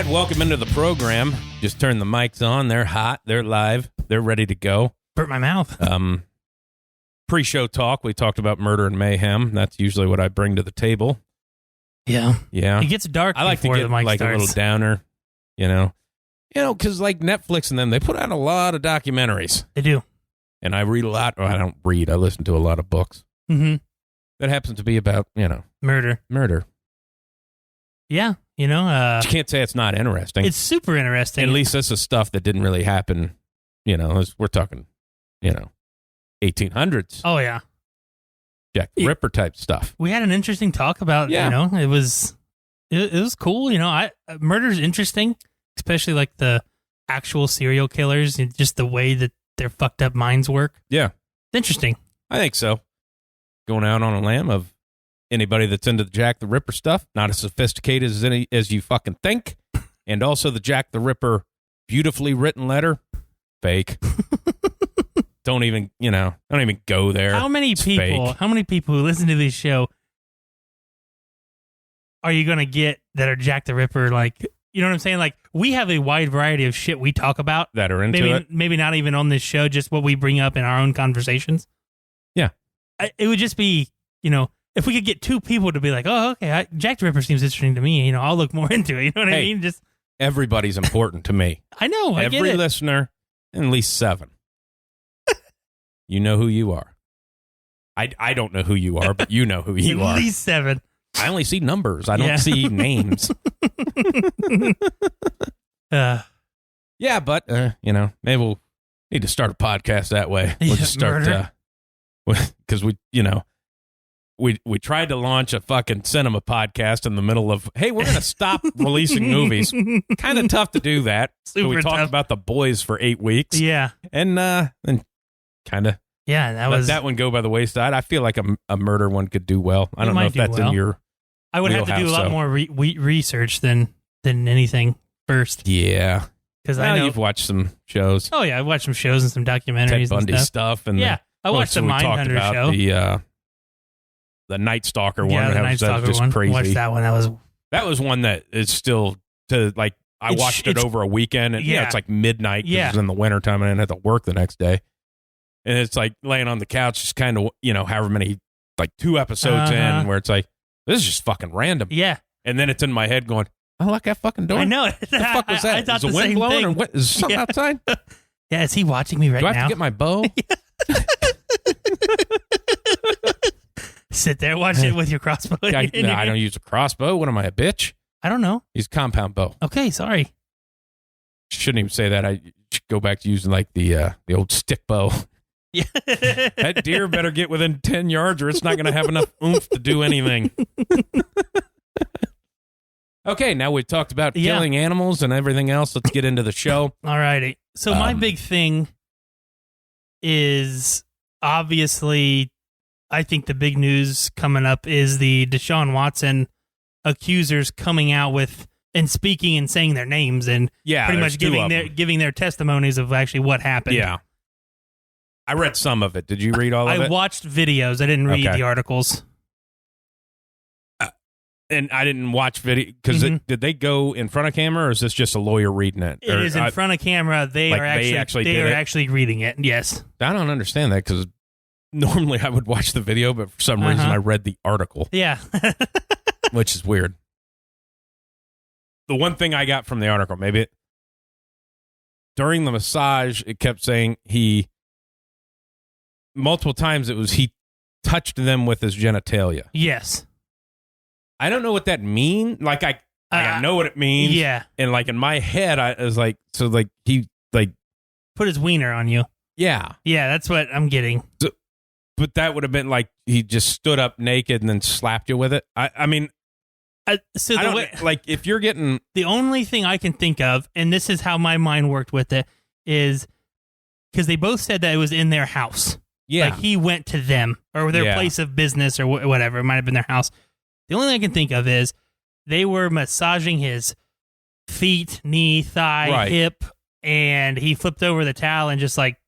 right, welcome into the program. Just turned the mics on. They're hot. They're live. They're ready to go. Burnt my mouth. Pre-show talk, we talked about murder and mayhem. That's usually what I bring to the table. Yeah. Yeah. It gets dark I like to before get the mic like starts. a little downer, you know, because like Netflix and them, they put out a lot of documentaries. They do. And I read a lot. Well, I don't read. I listen to a lot of books. Mm-hmm. That happens to be about, Murder. Yeah. You can't say it's not interesting. It's super interesting. At least this is stuff that didn't really happen, we're talking, 1800s. Oh, yeah. Jack the Ripper type stuff. We had an interesting talk about, it was cool. Murder's interesting, especially like the actual serial killers and just the way that their fucked up minds work. Yeah. It's interesting. I think so. Going out on a limb of anybody that's into the Jack the Ripper stuff, not as sophisticated as you fucking think. And also the Jack the Ripper beautifully written letter, fake. Don't even go there. How many people who listen to this show are you going to get that are Jack the Ripper? Like, you know what I'm saying? Like, we have a wide variety of shit we talk about that are into it. Maybe not even on this show, just what we bring up in our own conversations. Yeah. It would just be, if we could get two people to be like, oh, okay, Jack the Ripper seems interesting to me. I'll look more into it. You know what I mean? Just everybody's important to me. I know. I Every get it. listener, at least 7. You know who you are. I don't know who you are, but you know who you are. At least 7. I only see numbers. I don't see names. Yeah, but, maybe we'll need to start a podcast that way. We'll just start, because we tried to launch a fucking cinema podcast in the middle of, hey, we're going to stop releasing movies. Kind of tough to do that. So we talked about The Boys for 8 weeks. Yeah. And then kind of let that one go by the wayside. I feel like a murder one could do well. I don't know if that's in your I would have to do a lot more research than anything first. Yeah. Because I know you've watched some shows. Oh, yeah. I've watched some shows and some documentaries Ted Bundy and stuff. And I watched the Mindhunter show. The Night Stalker one. Yeah, the Night Stalker just one. Crazy. Watched that one. That was one that is still I watched it over a weekend. And it's like midnight. Yeah. It was in the wintertime and I didn't have to work the next day. And it's like laying on the couch, just kind of, however many, like 2 episodes in, where it's like, this is just fucking random. Yeah. And then it's in my head going, I lock that fucking door. I know. What the fuck was that? I thought is the wind blowing thing. or what? Is something outside? Yeah, is he watching me right now? Do I have to get my bow? Sit there, watch it with your crossbow. I don't use a crossbow. What am I, a bitch? I don't know. Use compound bow. Okay, sorry. Shouldn't even say that. I should go back to using like the old stick bow. Yeah. That deer better get within 10 yards or it's not going to have enough oomph to do anything. Okay, now we've talked about killing animals and everything else. Let's get into the show. All righty. So my big thing is obviously, I think the big news coming up is the Deshaun Watson accusers coming out with and speaking and saying their names and pretty much giving their testimonies of actually what happened. Yeah. I read some of it. Did you read all of it? I watched videos. I didn't read the articles. And I didn't watch video because did they go in front of camera or is this just a lawyer reading it? It is in front of camera. They are actually reading it. Yes. I don't understand that because normally I would watch the video, but for some reason I read the article. Yeah. Which is weird. The one thing I got from the article, during the massage, it kept saying multiple times he touched them with his genitalia. Yes. I don't know what that means. Like I know what it means. Yeah. And like in my head, I was like, so like he like put his wiener on you. Yeah. Yeah, that's what I'm getting. So, but that would have been like he just stood up naked and then slapped you with it. I mean, if you're getting the only thing I can think of, and this is how my mind worked with it, is because they both said that it was in their house. Yeah. Like he went to them or their place of business or whatever. It might have been their house. The only thing I can think of is they were massaging his feet, knee, thigh, hip, and he flipped over the towel and just like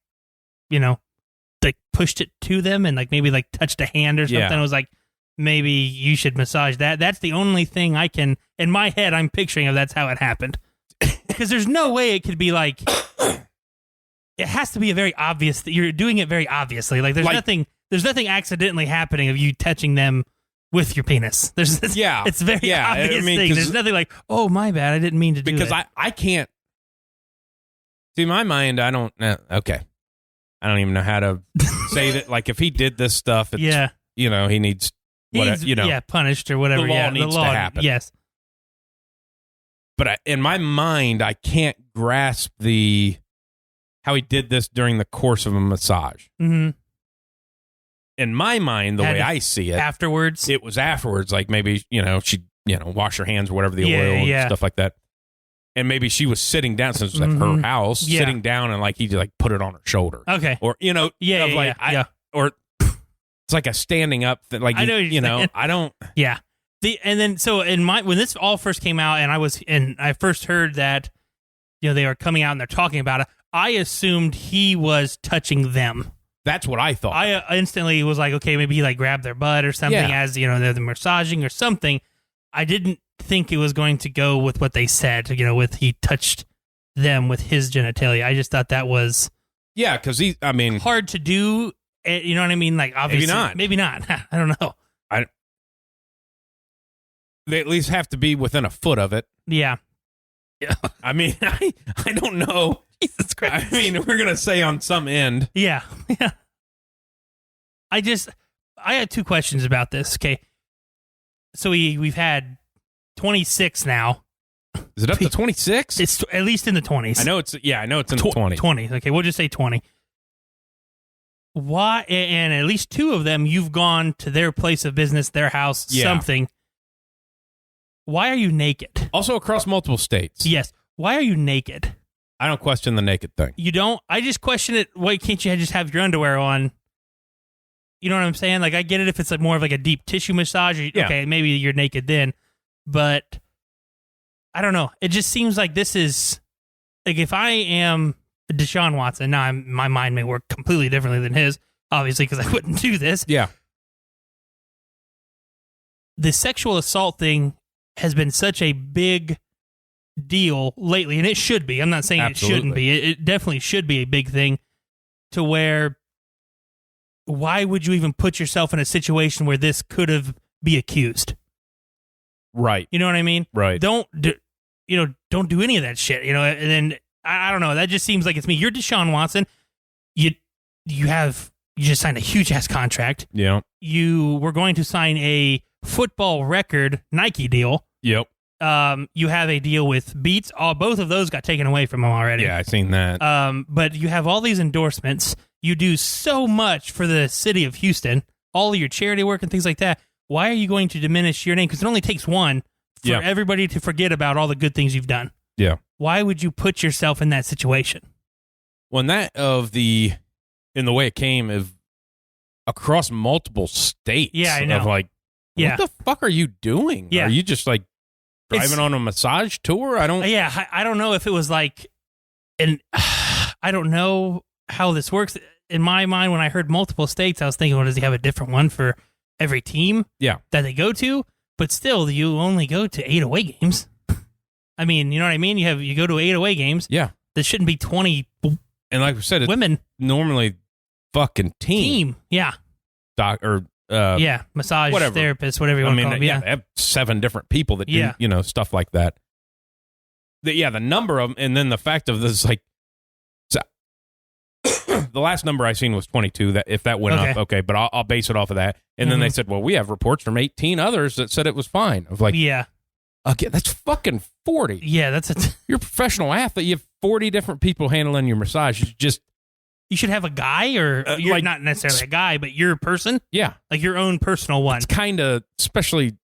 pushed it to them and like maybe like touched a hand or something. It was like, maybe you should massage that. That's the only thing I can, in my head, I'm picturing of that's how it happened. Because there's no way it could be like, it has to be a very obvious, you're doing it very obviously. Like there's nothing accidentally happening of you touching them with your penis. It's very obvious thing. There's nothing like, oh, my bad, I didn't mean to do that. Because I can't, see, in my mind, I don't, okay. I don't even know how to say that. Like, if he did this stuff, it's, you know, he needs, punished or whatever. The law needs to happen. Yes. But in my mind, I can't grasp how he did this during the course of a massage. Mm-hmm. In my mind, the way I see it, afterwards, it was afterwards. Like maybe she wash her hands or whatever, the oil and stuff like that. And maybe she was sitting down since it was like her house, sitting down, and like he just like put it on her shoulder. Okay, or or it's like a standing up thing. Like I know, I don't. Yeah. And then when this all first came out, and I first heard that they were coming out and they're talking about it, I assumed he was touching them. That's what I thought. I instantly was like, okay, maybe he like grabbed their butt or something as they're massaging or something. I didn't think it was going to go with what they said, with he touched them with his genitalia. I just thought that was because hard to do. You know what I mean? Like obviously, maybe not. I don't know. They at least have to be within a foot of it. Yeah. I mean, I don't know. Jesus Christ. I mean, we're gonna say on some end. Yeah. I had two questions about this. Okay. So we've had 26 now. Is it up to 26? It's at least in the 20s. I know it's in the 20s. 20. Okay, we'll just say 20. Why? And at least two of them, you've gone to their place of business, their house, something. Why are you naked? Also across multiple states. Yes. Why are you naked? I don't question the naked thing. You don't? I just question it. Why can't you just have your underwear on? You know what I'm saying? Like, I get it if it's like more of like a deep tissue massage. Okay, maybe you're naked then. But I don't know. It just seems like this is like if I am Deshaun Watson. Now, my mind may work completely differently than his, obviously, because I wouldn't do this. Yeah. The sexual assault thing has been such a big deal lately, and it should be. I'm not saying it shouldn't be. It definitely should be a big thing to where why would you even put yourself in a situation where this could have be accused? Right. You know what I mean? Right. Don't do any of that shit, and then I don't know. That just seems like it's me. You're Deshaun Watson. You just signed a huge ass contract. Yeah. You were going to sign a football record Nike deal. Yep. You have a deal with Beats. Both of those got taken away from him already. Yeah, I've seen that. But you have all these endorsements. You do so much for the city of Houston, all of your charity work and things like that. Why are you going to diminish your name? Because it only takes one for everybody to forget about all the good things you've done. Yeah. Why would you put yourself in that situation? Well, in the way it came of across multiple states. Yeah, I know. Of like, what the fuck are you doing? Yeah. Are you just like driving on a massage tour? I don't. Yeah, I don't know if it was like, and I don't know how this works. In my mind, when I heard multiple states, I was thinking, well, does he have a different one for every team that they go to? But still, you only go to 8 away games. I mean, you know what I mean? You go to 8 away games. Yeah. There shouldn't be 20 and like I said, it's women. Normally fucking team. Yeah. Massage therapist, whatever you want to call them. Yeah, they have 7 different people that do, stuff like that. The number of them, and then the fact of this, like, the last number I seen was 22. That if that went up, okay, but I'll base it off of that. And then they said, well, we have reports from 18 others that said it was fine. I was like, okay, that's fucking 40. Yeah, you're a professional athlete. You have 40 different people handling your massage. You should have a guy, or you're not necessarily a guy, but you're a person. Yeah, like your own personal one. It's kind of, especially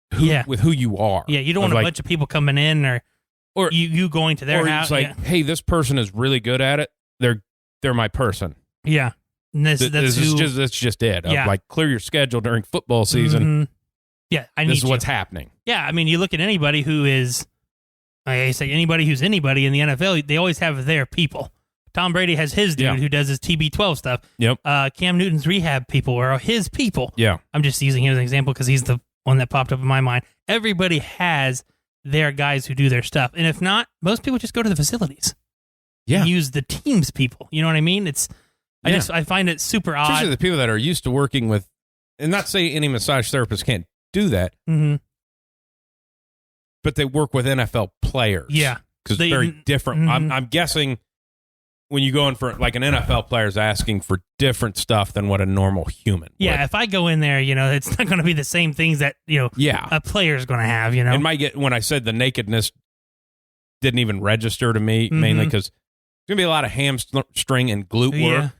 with who you are. Yeah, you don't want a bunch of people coming in, or you going to their house. It's like, hey, this person is really good at it. They're my person. Yeah, and that's just it. Yeah. Like, clear your schedule during football season. Mm-hmm. Yeah, this is what's happening. Yeah, I mean, you look at anybody who is, I say anybody who's anybody in the NFL, they always have their people. Tom Brady has his dude who does his TB12 stuff. Yep. Cam Newton's rehab people are his people. Yeah. I'm just using him as an example because he's the one that popped up in my mind. Everybody has their guys who do their stuff. And if not, most people just go to the facilities. Yeah. And use the team's people. You know what I mean? I find it super odd. Especially the people that are used to working with, and not say any massage therapist can't do that, but they work with NFL players. Yeah. Because it's very different. I'm guessing when you go in for, like, an NFL player is asking for different stuff than what a normal human would. Yeah, if I go in there, it's not going to be the same things that, a player's going to have, And when I said the nakedness didn't even register to me, mainly because there's going to be a lot of hamstring and glute work.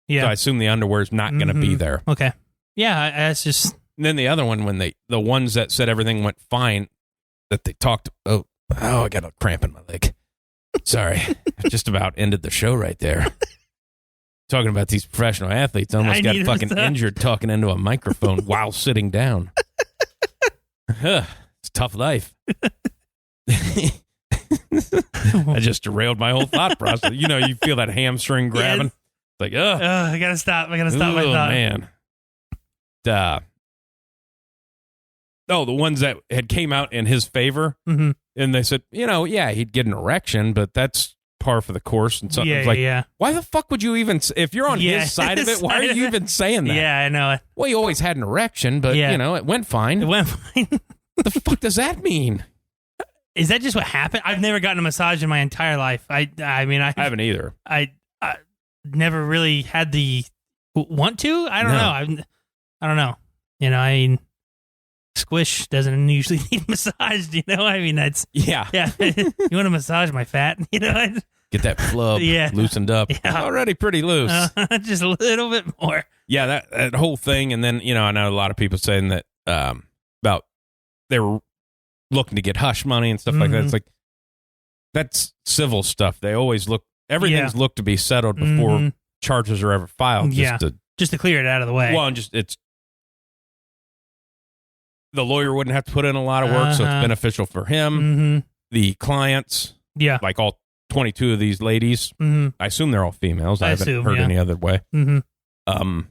Yeah. So I assume the underwear is not going to be there. Okay. Yeah, that's just... And then the other one, the ones that said everything went fine, that they talked, I got a cramp in my leg. Sorry. I just about ended the show right there. Talking about these professional athletes. I almost got fucking injured talking into a microphone while sitting down. It's a tough life. I just derailed my whole thought process. You feel that hamstring grabbing. It's like, I gotta stop. My thought. Man. The ones that had came out in his favor, and they said, he'd get an erection, but that's par for the course. And something why the fuck would you even, if you're on his side of it, why are you even saying that? Yeah, I know it. Well, he always had an erection, but it went fine. It went fine. What the fuck does that mean? Is that just what happened? I've never gotten a massage in my entire life. I haven't either. I never really had the want to. I don't know. I don't know. Squish doesn't usually need massaged, that's... Yeah. You want to massage my fat, Get that flub loosened up. Yeah. Already pretty loose. Just a little bit more. Yeah, that whole thing. And then, I know a lot of people saying that about they were looking to get hush money and stuff like that. It's like, that's civil stuff. They always everything's looked to be settled before charges are ever filed. Just to clear it out of the way. Well, and it's the lawyer wouldn't have to put in a lot of work, so it's beneficial for him. The clients, like all 22 of these ladies, I assume they're all females. I haven't heard any other way. They don't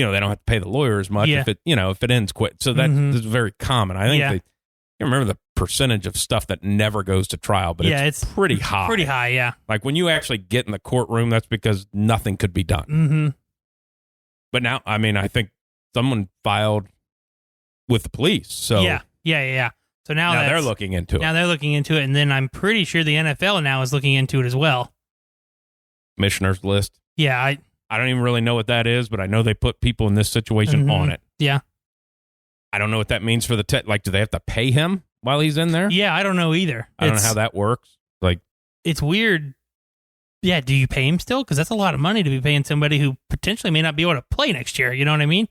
have to pay the lawyer as much if it ends quick. So that's very common. I think I can't remember the percentage of stuff that never goes to trial, but it's pretty high. Pretty high, yeah. Like when you actually get in the courtroom, that's because nothing could be done. But now, I think someone filed with the police. So yeah. So now they're looking into it. Now they're looking into it, and then I'm pretty sure the NFL now is looking into it as well. Commissioner's list. Yeah, I don't even really know what that is, but I know they put people in this situation on it. Yeah. I don't know what that means for the do they have to pay him while he's in there? Yeah, I don't know either. I don't know how that works. Like, it's weird. Yeah, do you pay him still? Because that's a lot of money to be paying somebody who potentially may not be able to play next year. You know what I mean?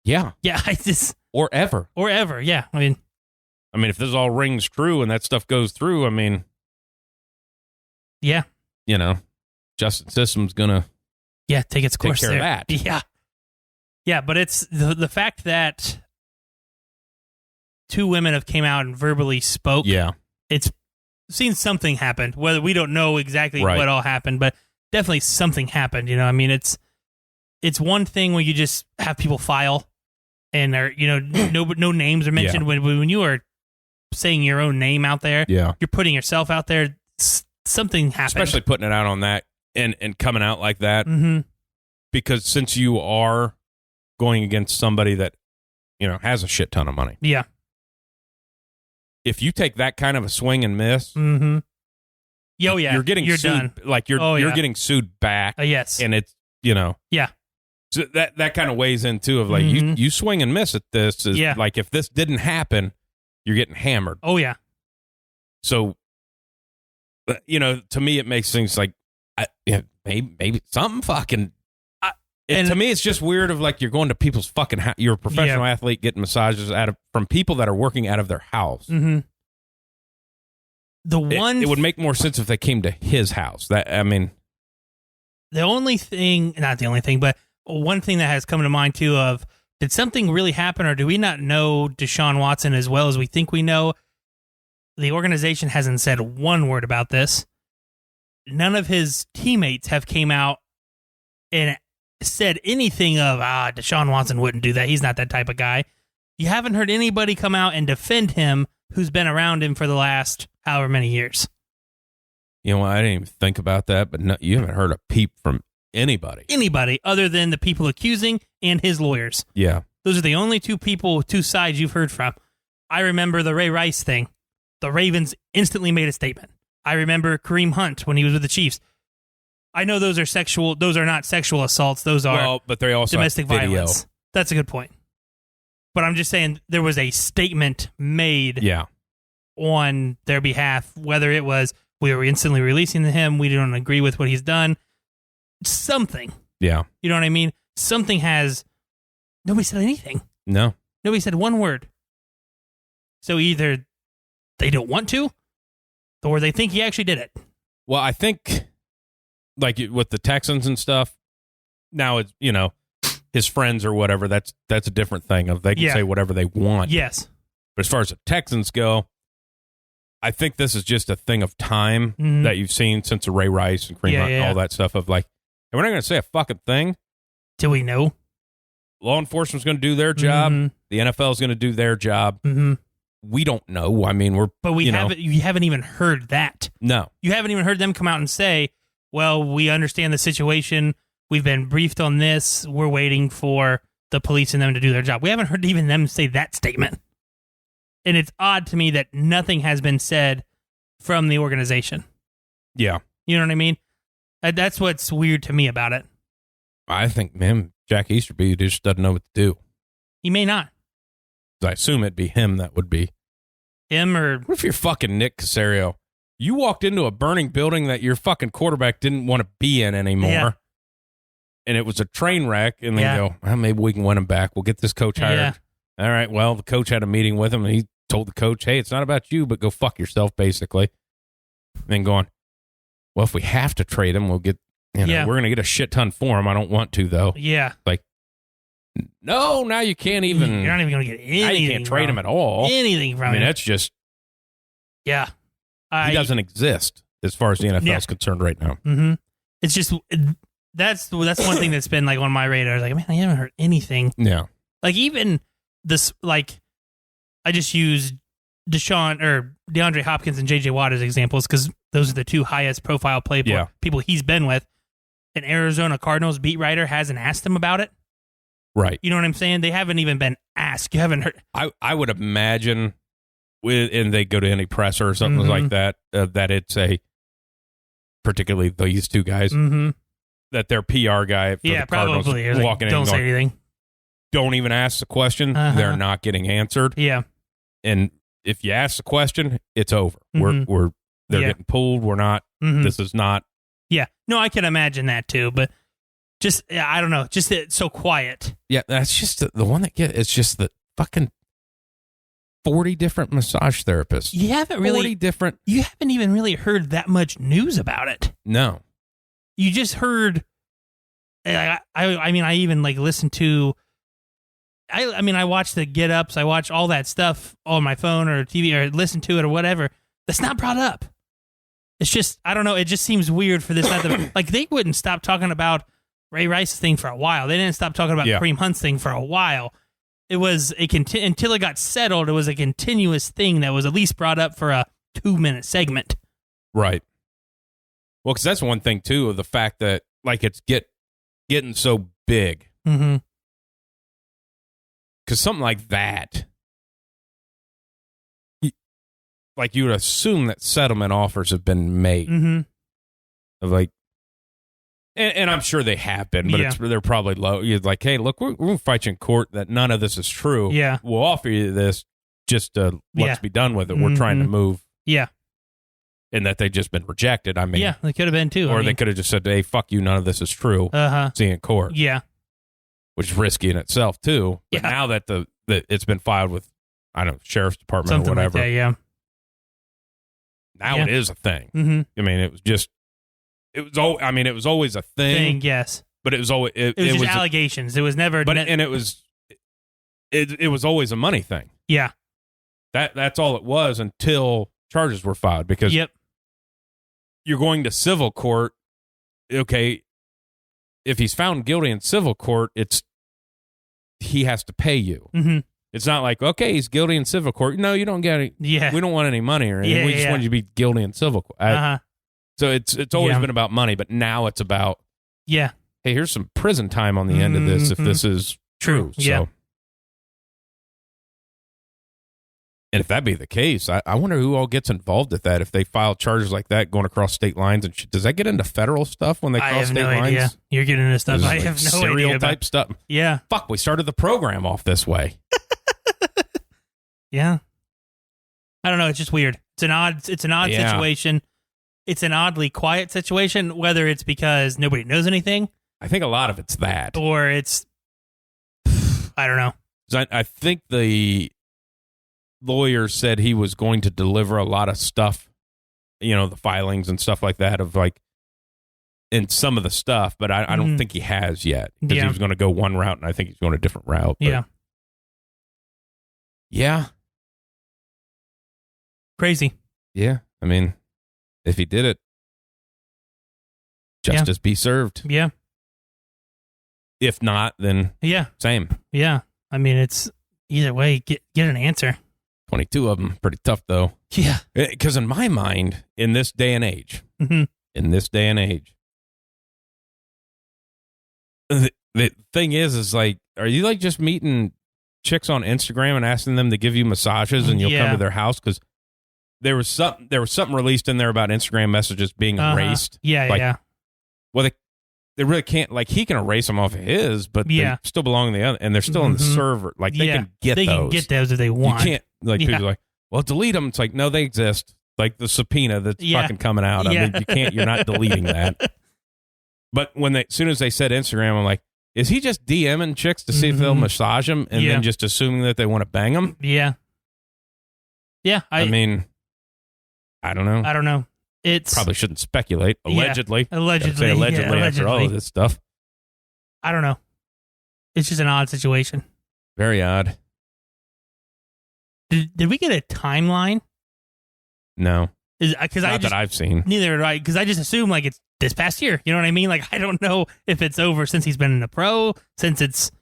Yeah. Yeah, Or ever, yeah. I mean, if this all rings true and that stuff goes through, yeah. Justice system's gonna take its course take care there. of that. Yeah. Yeah, but it's the fact that two women have came out and verbally spoke. Yeah. It's seen something happened. Whether we don't know exactly what all happened, but definitely something happened. It's one thing when you just have people file and they're, no names are mentioned. When you are saying your own name out there, you're putting yourself out there. Something happened. Especially putting it out on that and coming out like that. Because since you are going against somebody that, has a shit ton of money. Yeah. If you take that kind of a swing and miss, you're getting sued. Done. Like you're getting sued back. Yes. And it's, Yeah. So that kind of weighs in too of like, you swing and miss at this. Is like if this didn't happen, you're getting hammered. Oh, yeah. So, to me, it makes things like, maybe something fucking. To me, it's just weird of like you're going to people's fucking house. You're a professional athlete getting massages from people that are working out of their house. It would make more sense if they came to his house. The only thing, not the only thing, but one thing that has come to mind too of, did something really happen or do we not know Deshaun Watson as well as we think we know? The organization hasn't said one word about this. none of his teammates have came out and said anything of, Deshaun Watson wouldn't do that. He's not that type of guy. You haven't heard anybody come out and defend him who's been around him for the last however many years. You know, I didn't even think about that, but no, you haven't heard a peep from anybody. Anybody other than the people accusing and his lawyers. Yeah. Those are the only two sides you've heard from. I remember the Ray Rice thing. The Ravens instantly made a statement. I remember Kareem Hunt when he was with the Chiefs. I know those are not sexual assaults. Those are but they also domestic violence. That's a good point. But I'm just saying there was a statement made on their behalf, whether it was we were instantly releasing him, we don't agree with what he's done, something. Yeah. You know what I mean? Something has... Nobody said anything. No. Nobody said one word. So either they don't want to, or they think he actually did it. Well, I think, like with the Texans and stuff, now it's, you know, his friends or whatever, that's a different thing. Of they can say whatever they want. Yes. But as far as the Texans go, I think this is just a thing of time that you've seen since the Ray Rice and Kareem Hunt and all that stuff of like, hey, we're not going to say a fucking thing. Till we know. Law enforcement's going to do their job. The NFL is going to do their job. We don't know. I mean, you haven't even heard that. No. You haven't even heard them come out and say, well, we understand the situation. We've been briefed on this. We're waiting for the police and them to do their job. We haven't heard even them say that statement. And it's odd to me that nothing has been said from the organization. Yeah. You know what I mean? That's what's weird to me about it. I think, man, Jack Easterby just doesn't know what to do. He may not. I assume it'd be him that would be. Him or... What if you're fucking Nick Caserio? You walked into a burning building that your fucking quarterback didn't want to be in anymore. And it was a train wreck. And they go, well, maybe we can win him back. We'll get this coach hired. All right, well, the coach had a meeting with him, and he told the coach, hey, it's not about you, but go fuck yourself, basically. And then going, well, if we have to trade him, we'll get, we're going to get a shit ton for him. I don't want to, though. Yeah. Like, no, now you can't even. You're not even going to get anything. Now you can't trade him at all. Anything from him. I mean, that's just. Yeah. He doesn't exist as far as the NFL is concerned right now. Mm-hmm. It's just, that's one thing that's been like on my radar. Like, man, I haven't heard anything. Yeah. Like, even this, like, I just used DeAndre Hopkins and J.J. Watt as examples because those are the two highest profile people he's been with. An Arizona Cardinals beat writer hasn't asked him about it. Right. You know what I'm saying? They haven't even been asked. You haven't heard. I would imagine, and they go to any presser or something like that, that it's particularly these two guys, that their PR guy for the Cardinals probably walking in don't say anything. Don't even ask the question. They're not getting answered. Yeah. And if you ask the question, it's over. They're getting pulled. We're not. This is not. Yeah. No, I can imagine that too, but just, I don't know, just it's so quiet. Yeah, that's just the one that it's just the fucking 40 different massage therapists. You haven't even really heard that much news about it. No. You just heard, I mean, I even like listened to, I watch the Get Ups, I watch all that stuff on my phone or TV or listen to it or whatever. That's not brought up. It's just, I don't know, it just seems weird for this. Like, they wouldn't stop talking about Ray Rice's thing for a while. They didn't stop talking about Kareem Hunt's thing for a while. It was until it got settled, it was a continuous thing that was at least brought up for a 2-minute segment. Right. Well, because that's one thing, too, of the fact that, like, it's getting so big. Because something like that, like, you would assume that settlement offers have been made. Of like, and I'm sure they have been, but they're probably low. You're like, hey, look, we're going to fight you in court that none of this is true. Yeah. We'll offer you this, just let's be done with it. We're trying to move. Yeah. And that they've just been rejected. I mean, yeah, they could have been too. Or they could have just said, hey, fuck you, none of this is true. See you in court. Yeah. Which is risky in itself, too. But now that it's been filed with, I don't know, sheriff's department something or whatever. Like that, now it is a thing. I mean, it was always a thing. Yes. But it was always it was just allegations. It was never. But it was always a money thing. Yeah. That's all it was until charges were filed because you're going to civil court. Okay, if he's found guilty in civil court, he has to pay you. Mm-hmm. It's not like, okay, he's guilty in civil court. No, you don't get any. Yeah. We don't want any money or anything. We just want you to be guilty in civil court. So it's always been about money, but now it's about, hey, here's some prison time on the end of this if this is true. So, and if that be the case, I wonder who all gets involved with that. If they file charges like that going across state lines, and does that get into federal stuff when they cross state lines? Idea. You're getting into stuff I have no idea serial type stuff. Yeah. Fuck, we started the program off this way. Yeah. I don't know. It's just weird. It's an odd situation. It's an oddly quiet situation, whether it's because nobody knows anything. I think a lot of it's that. Or it's, I don't know. I think the lawyer said he was going to deliver a lot of stuff, the filings and stuff like that in some of the stuff, but I don't think he has yet because he was going to go one route and I think he's going a different route. But yeah. Crazy. Yeah. I mean, if he did it, justice be served. Yeah. If not, then same. Yeah. I mean, it's either way, get an answer. 22 of them, pretty tough though. Yeah. Because in my mind, in this day and age, the thing is like, are you like just meeting chicks on Instagram and asking them to give you massages and you'll come to their house? Because there was something released in there about Instagram messages being erased. Well, they really can't, like, he can erase them off of his, but they still belong in the other, and they're still in the server. Like, they can get those. They can get those if they want. You can't, like, people are like, well, delete them. It's like, no, they exist. Like the subpoena that's fucking coming out. I mean, you're not deleting that. But as soon as they said Instagram, I'm like, is he just DMing chicks to see if they'll massage them and then just assuming that they want to bang them? Yeah. Yeah. I mean, I don't know. It's probably shouldn't speculate. Allegedly. Allegedly after all of this stuff. I don't know. It's just an odd situation. Very odd. Did we get a timeline? No. Not that I've seen. Neither did I, because I just assume like it's this past year. You know what I mean? Like, I don't know if it's over since he's been in the pro, since it's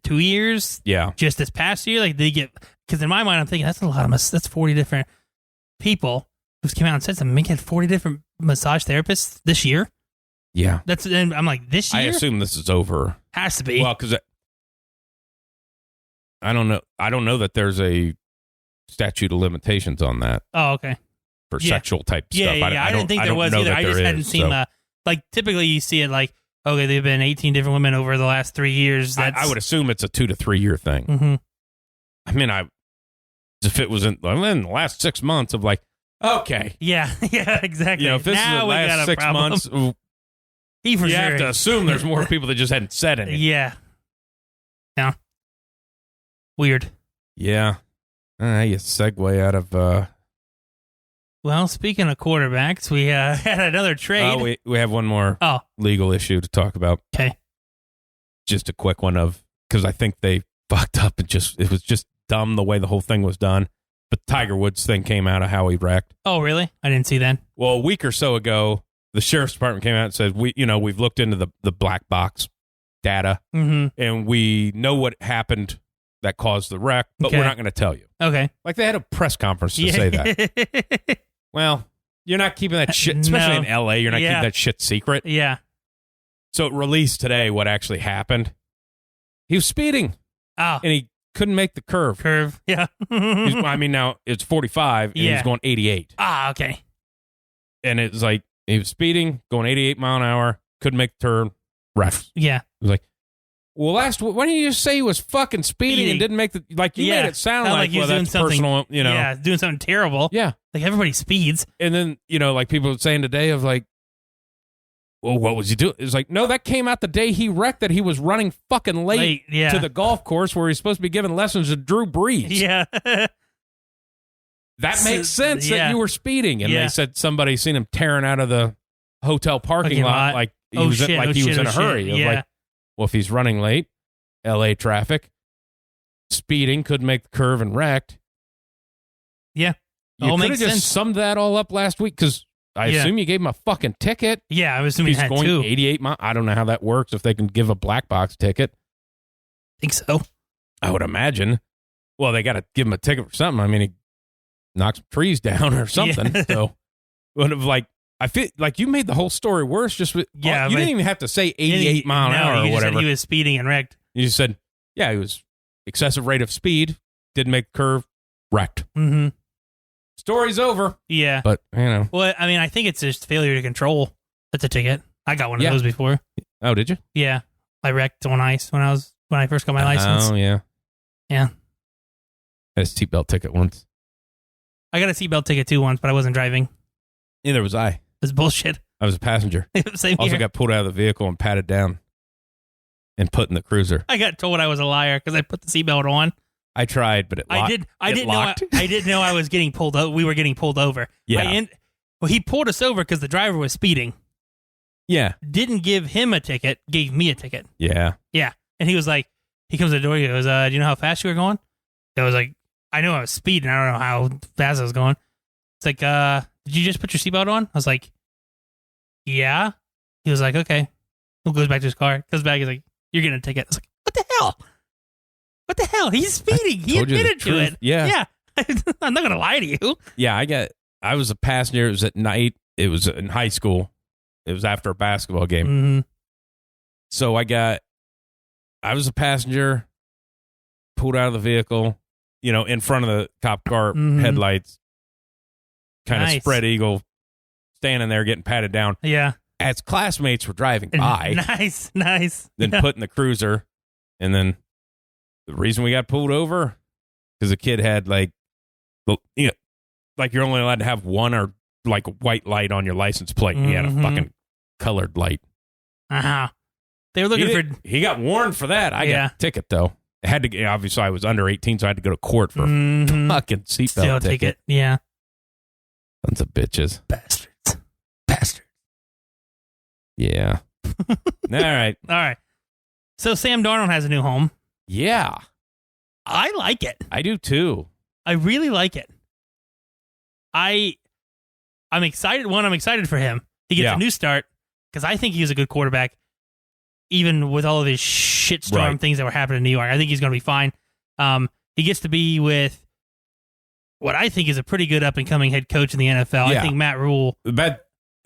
2 years. Yeah. Just this past year. Like, because in my mind, I'm thinking that's a lot of that's 40 different people who's came out and said something. We had 40 different massage therapists this year. Yeah. And I'm like, this year? I assume this is over. Has to be. Well, because I don't know. I don't know that there's a statute of limitations on that. Oh, okay. For sexual type stuff. I didn't think there was either. I just hadn't seen like, typically you see it like, okay, they've been 18 different women over the last 3 years. I would assume it's a 2 to 3 year thing. Mm-hmm. I mean, if it was in the last 6 months of like, okay. Yeah, exactly. If this is the last 6 months, you have to assume there's more people that just hadn't said anything. Yeah. Yeah. Weird. Yeah. You segue out of... Well, speaking of quarterbacks, we had another trade. Oh, we have one more legal issue to talk about. Okay. Just a quick one because I think they fucked up. It was just dumb the way the whole thing was done. But the Tiger Woods thing came out of how he wrecked. Oh, really? I didn't see that. Well, a week or so ago, the sheriff's department came out and said, we've looked into the black box data, and we know what happened that caused the wreck, but we're not going to tell you. Okay. Like they had a press conference to say that. Well, you're not keeping that shit, especially in L.A., you're not keeping that shit secret. Yeah. So it released today what actually happened. He was speeding. Oh. And he couldn't make the curve. Yeah. Now it's 45, and he's going 88. Ah, okay. And it's like, he was speeding, going 88 mile an hour, couldn't make the turn, ref. Yeah. It was like, well, why didn't you just say he was fucking speeding and didn't make the, like, you made it sound like he was doing that's something, personal, Yeah, doing something terrible. Yeah. Like, everybody speeds. And then, like people were saying today of like, well, what was he doing? It's like, no, that came out the day he wrecked, that he was running fucking late to the golf course where he's supposed to be giving lessons to Drew Brees. Yeah. That makes sense that you were speeding. And they said somebody seen him tearing out of the hotel parking lot like he was in a hurry. Like, well, if he's running late, L.A. traffic, speeding, couldn't make the curve and wrecked. Yeah. You could have just summed that all up last week because I assume you gave him a fucking ticket. Yeah, I was assuming he's he had going two. 88 miles. I don't know how that works, if they can give a black box ticket. Think so. I would imagine. Well, they got to give him a ticket for something. I mean, he knocked some trees down or something. Yeah. So, would have I feel like you made the whole story worse. Just with, you didn't even have to say 88 mile an hour or whatever. Said he was speeding and wrecked. You just said, yeah, he was excessive rate of speed, didn't make the curve, wrecked. Mm-hmm. Story's over. Yeah. But, Well, I mean, I think it's just failure to control. That's a ticket. I got one of those before. Oh, did you? Yeah. I wrecked on ice when I first got my license. Oh, yeah. Yeah. I had a seatbelt ticket once. I got a seatbelt ticket too once, but I wasn't driving. Neither was I. It's bullshit. I was a passenger. Same also here. got pulled out of the vehicle and patted down and put in the cruiser. I got told I was a liar because I put the seatbelt on. I tried, but it locked. I didn't know I was getting pulled over. We were getting pulled over. Yeah. He pulled us over because the driver was speeding. Yeah. Didn't give him a ticket, gave me a ticket. Yeah. Yeah. And he was like, he comes to the door, he goes, do you know how fast you were going? I was like, I knew I was speeding. I don't know how fast I was going. It's like, did you just put your seatbelt on? I was like, yeah. He was like, okay. He goes back to his car. Comes back, he's like, you're getting a ticket. I was like, what the hell? What the hell? He's speeding. He admitted to it. Yeah. Yeah. I'm not going to lie to you. Yeah, I was a passenger. It was at night. It was in high school. It was after a basketball game. Mm-hmm. So I was a passenger, pulled out of the vehicle, in front of the cop car headlights, kind of spread eagle, standing there getting patted down. Yeah. As classmates were driving by. Nice. Then put in the cruiser. And then the reason we got pulled over, because the kid had like you're only allowed to have one or like a white light on your license plate. And he had a fucking colored light. Uh-huh. They were looking for... He got warned for that. I got a ticket, though. It had to. Obviously, I was under 18, so I had to go to court for a fucking seatbelt ticket. Yeah. Sons of bitches. Bastards. Yeah. All right. So Sam Darnold has a new home. Yeah. I like it. I do, too. I really like it. I'm excited. One, I'm excited for him. He gets a new start because I think he's a good quarterback, even with all of his shitstorm things that were happening in New York. I think he's going to be fine. He gets to be with what I think is a pretty good up-and-coming head coach in the NFL. Yeah. I think Matt Rule.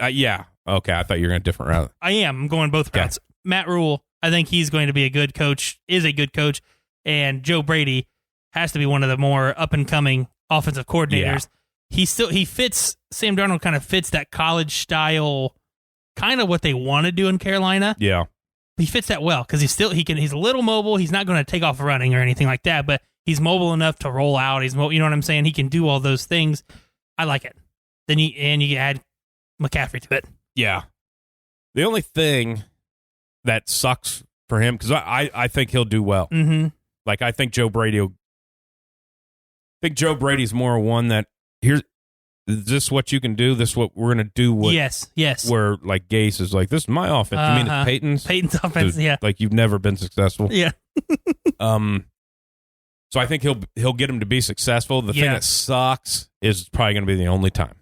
Yeah. Okay, I thought you were going a different route. I am. I'm going both routes. Matt Rule, I think he's going to be a good coach, is a good coach, and Joe Brady has to be one of the more up-and-coming offensive coordinators. Yeah. He fits, Sam Darnold kind of fits that college style, kind of what they want to do in Carolina. Yeah. He fits that well because he's a little mobile. He's not going to take off running or anything like that, but he's mobile enough to roll out. You know what I'm saying? He can do all those things. I like it. Then you add McCaffrey to it. Yeah. The only thing that sucks for him, because I think he'll do well. Mm-hmm. Like, I think Joe Brady's more one that, here's, is this what you can do? This is what we're going to do? Yes. Where, like, Gase is like, this is my offense. You mean it's Peyton's? Peyton's offense, yeah. Like, you've never been successful. Yeah. So I think he'll get him to be successful. The thing that sucks is probably going to be the only time.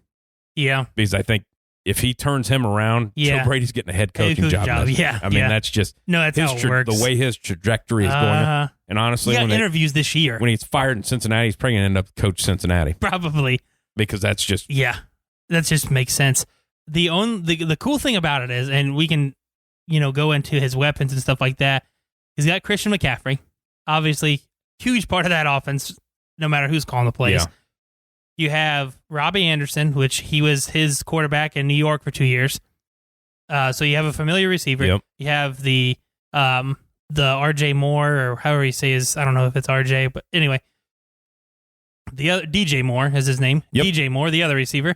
Yeah. Because I think if he turns him around, Joe Brady's getting a head coaching job. Yeah. I mean, that's just that's how it works. The way his trajectory is going. And honestly, he got interviews this year. When he's fired in Cincinnati, he's probably going to end up coach Cincinnati. Probably. Because that's just... Yeah. That just makes sense. The cool thing about it is, and we can, go into his weapons and stuff like that, he's got Christian McCaffrey. Obviously, huge part of that offense, no matter who's calling the plays. Yeah. You have Robbie Anderson, which he was his quarterback in New York for 2 years. So you have a familiar receiver. Yep. You have the RJ Moore, or however you say his, I don't know if it's RJ, but anyway. The other DJ Moore is his name. Yep. DJ Moore, the other receiver.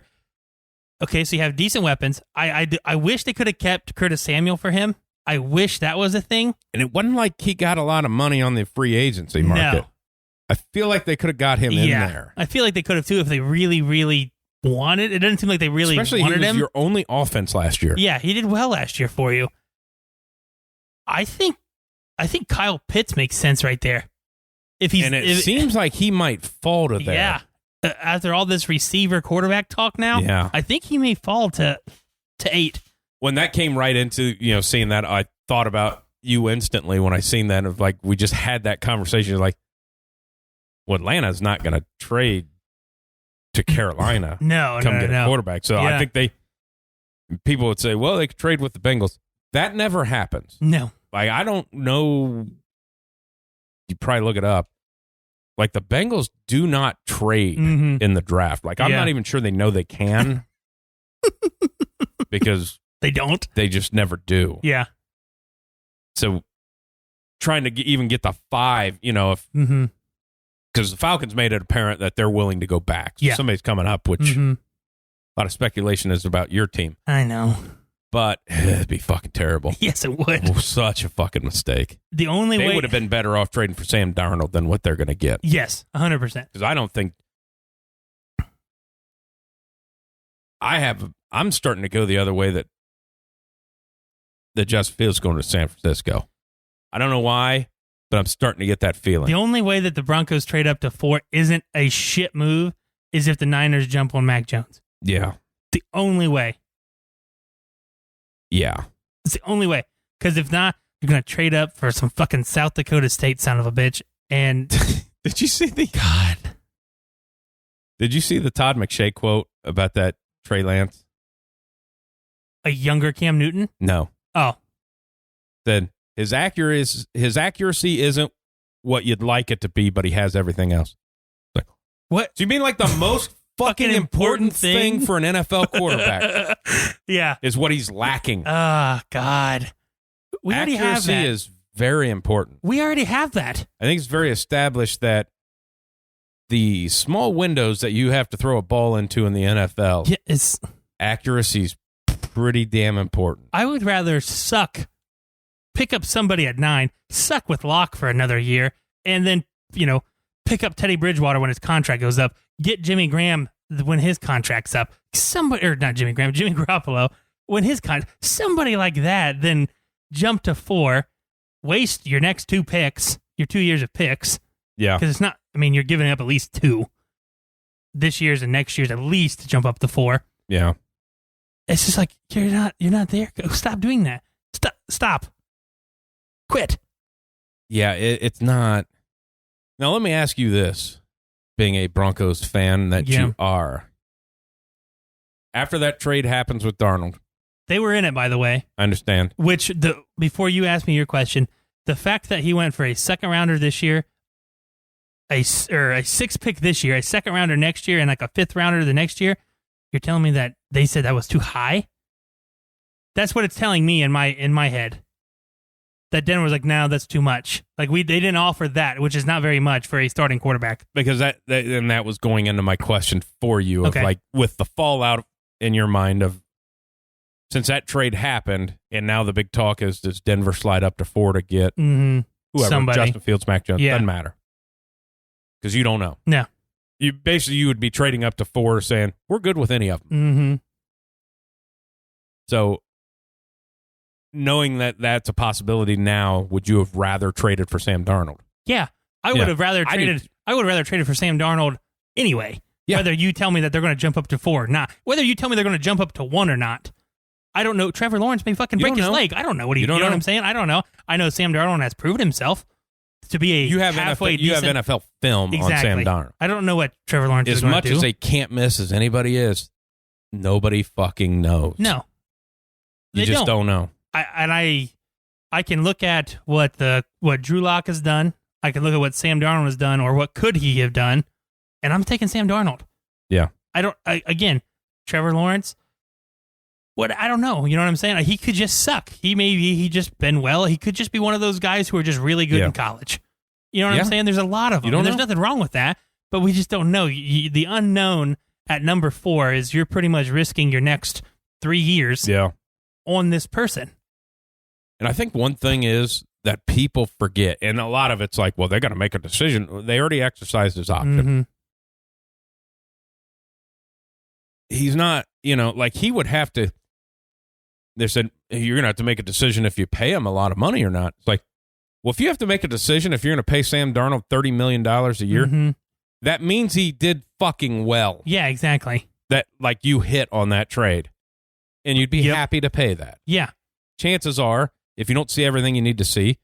Okay, so you have decent weapons. I wish they could have kept Curtis Samuel for him. I wish that was a thing. And it wasn't like he got a lot of money on the free agency market. No. I feel like they could have got him in there. I feel like they could have too if they really, really wanted. It doesn't seem like they really wanted him. Especially he was your only offense last year. Yeah, he did well last year for you. I think Kyle Pitts makes sense right there. It seems like he might fall to there. Yeah. after all this receiver quarterback talk now, I think he may fall to 8. When that came right into, seeing that, I thought about you instantly when I seen that, of like, we just had that conversation, like, well, Atlanta's not going to trade to Carolina. Come get a quarterback. So I think people would say, well, they could trade with the Bengals. That never happens. No. Like, I don't know. You probably look it up. Like, the Bengals do not trade in the draft. Like, I'm not even sure they know they can because they don't. They just never do. Yeah. So trying to even get the 5, if because the Falcons made it apparent that they're willing to go back. So somebody's coming up, which a lot of speculation is about your team. I know. But it'd be fucking terrible. Yes, it would. Such a fucking mistake. The only way they would have been better off trading for Sam Darnold than what they're going to get. Yes, 100%. Because I don't think I'm starting to go the other way that Justin Fields going to San Francisco. I don't know why, but I'm starting to get that feeling. The only way that the Broncos trade up to 4 isn't a shit move is if the Niners jump on Mac Jones. Yeah. The only way. Yeah. It's the only way. Because if not, you're going to trade up for some fucking South Dakota State son of a bitch. And did you see the Todd McShay quote about that Trey Lance? A younger Cam Newton? No. Oh. Then his accuracy isn't what you'd like it to be, but he has everything else. Like, what? So you mean like the most fucking important thing for an NFL quarterback? Yeah. Is what he's lacking. Oh, God. We already have that. Accuracy is very important. We already have that. I think it's very established that the small windows that you have to throw a ball into in the NFL, accuracy is pretty damn important. I would rather pick up somebody at 9, suck with Locke for another year, and then, pick up Teddy Bridgewater when his contract goes up, get Jimmy Graham when his contract's up, Jimmy Garoppolo when his somebody like that, then jump to 4, waste your next 2 picks, your 2 years of picks. Yeah. Because it's not, you're giving up at least 2 this year's and next year's at least to jump up to 4. Yeah. It's just like, you're not there. Stop doing that. Stop. Quit. Yeah, it's not. Now, let me ask you this, being a Broncos fan that you are. After that trade happens with Darnold. They were in it, by the way. I understand. Before you ask me your question, the fact that he went for a second rounder this year, a 6th pick this year, a second rounder next year, and like a 5th rounder the next year, you're telling me that they said that was too high? That's what it's telling me in my head. That Denver was like, no, that's too much. Like they didn't offer that, which is not very much for a starting quarterback. Because that was going into my question for you of like with the fallout in your mind of since that trade happened, and now the big talk is does Denver slide up to 4 to get whoever, somebody. Justin Fields, Mac Jones, doesn't matter because you don't know. No, you would be trading up to 4, saying we're good with any of them. Mm-hmm. So, knowing that that's a possibility now, would you have rather traded for Sam Darnold? Yeah, I would have rather traded. I would have rather traded for Sam Darnold anyway. Yeah. Whether you tell me that they're going to jump up to 4 or not, whether you tell me they're going to jump up to 1 or not, I don't know. Trevor Lawrence may fucking break his leg. I don't know what you know what I'm saying. I don't know. I know Sam Darnold has proven himself to be a halfway decent. You have NFL film on Sam Darnold. I don't know what Trevor Lawrence is going to do. As much as they can't miss as anybody is, nobody fucking knows. No, you just don't know. I can look at what Drew Lock has done. I can look at what Sam Darnold has done, or what could he have done, and I'm taking Sam Darnold. Yeah. Again, Trevor Lawrence. I don't know. You know what I'm saying? He could just suck. He just been well. He could just be one of those guys who are just really good in college. You know what I'm saying? There's a lot of them. And there's nothing wrong with that, but we just don't know. The unknown at number 4 is you're pretty much risking your next 3 years on this person. And I think one thing is that people forget, and a lot of it's like, well, they got to make a decision. They already exercised his option. Mm-hmm. He's not, like he would have to. They said, you're going to have to make a decision if you pay him a lot of money or not. It's like, well, if you have to make a decision if you're going to pay Sam Darnold $30 million a year, that means he did fucking well. Yeah, exactly. That, like, you hit on that trade. And you'd be happy to pay that. Yeah. Chances are, if you don't see everything you need to see,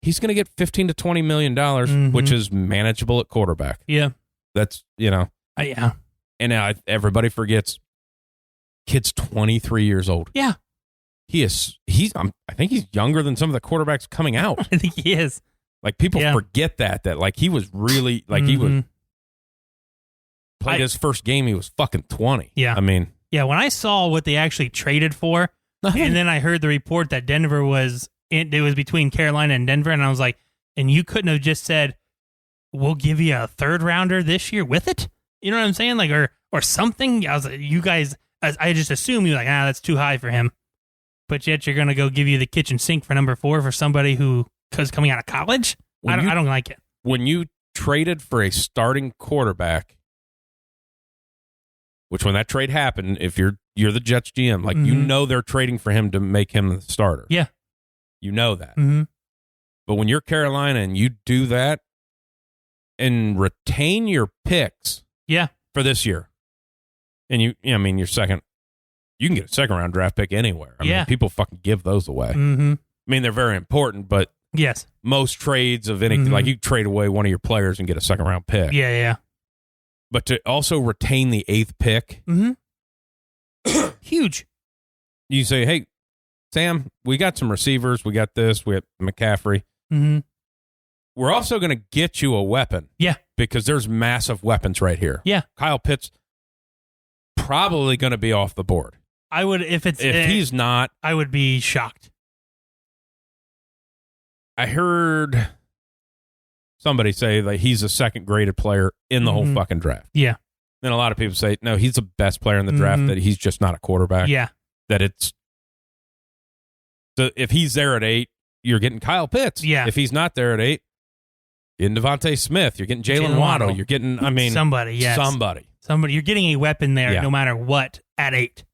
he's going to get $15 to $20 million, which is manageable at quarterback. Yeah. That's, yeah. And now everybody forgets, kid's 23 years old. Yeah. I think he's younger than some of the quarterbacks coming out. I think he is. Like, people forget that like, he was really, like, he was played his first game, he was fucking 20. Yeah. I mean. Yeah, when I saw what they actually traded for, and then I heard the report that Denver it was between Carolina and Denver, and I was like, and you couldn't have just said, we'll give you a third rounder this year with it? You know what I'm saying? Like, or something? I was like, you guys, I just assume you're like, that's too high for him. But yet you're going to go give you the kitchen sink for number 4 for somebody who's coming out of college? I don't like it. When you traded for a starting quarterback, which when that trade happened, if you're the Jets GM, like, you know they're trading for him to make him the starter. Yeah. You know that. Mm-hmm. But when you're Carolina and you do that and retain your picks for this year, and your second, you can get a second-round draft pick anywhere. I mean, people fucking give those away. Mm-hmm. I mean, they're very important, but yes, most trades of anything, like, you trade away one of your players and get a second-round pick. Yeah. But to also retain the 8th pick, huge. You say, hey, Sam, we got some receivers. We got this. We have McCaffrey. Mm-hmm. We're also going to get you a weapon. Yeah. Because there's massive weapons right here. Yeah. Kyle Pitts probably going to be off the board. I would, if he's not, I would be shocked. I heard somebody say that he's a second graded player in the whole fucking draft. Yeah. And a lot of people say, no, he's the best player in the draft, that he's just not a quarterback. Yeah. So if he's there at 8, you're getting Kyle Pitts. Yeah. If he's not there at 8, you're getting Devontae Smith. You're getting Jalen Waddle. You're getting, somebody, yes. Somebody. You're getting a weapon there no matter what at 8.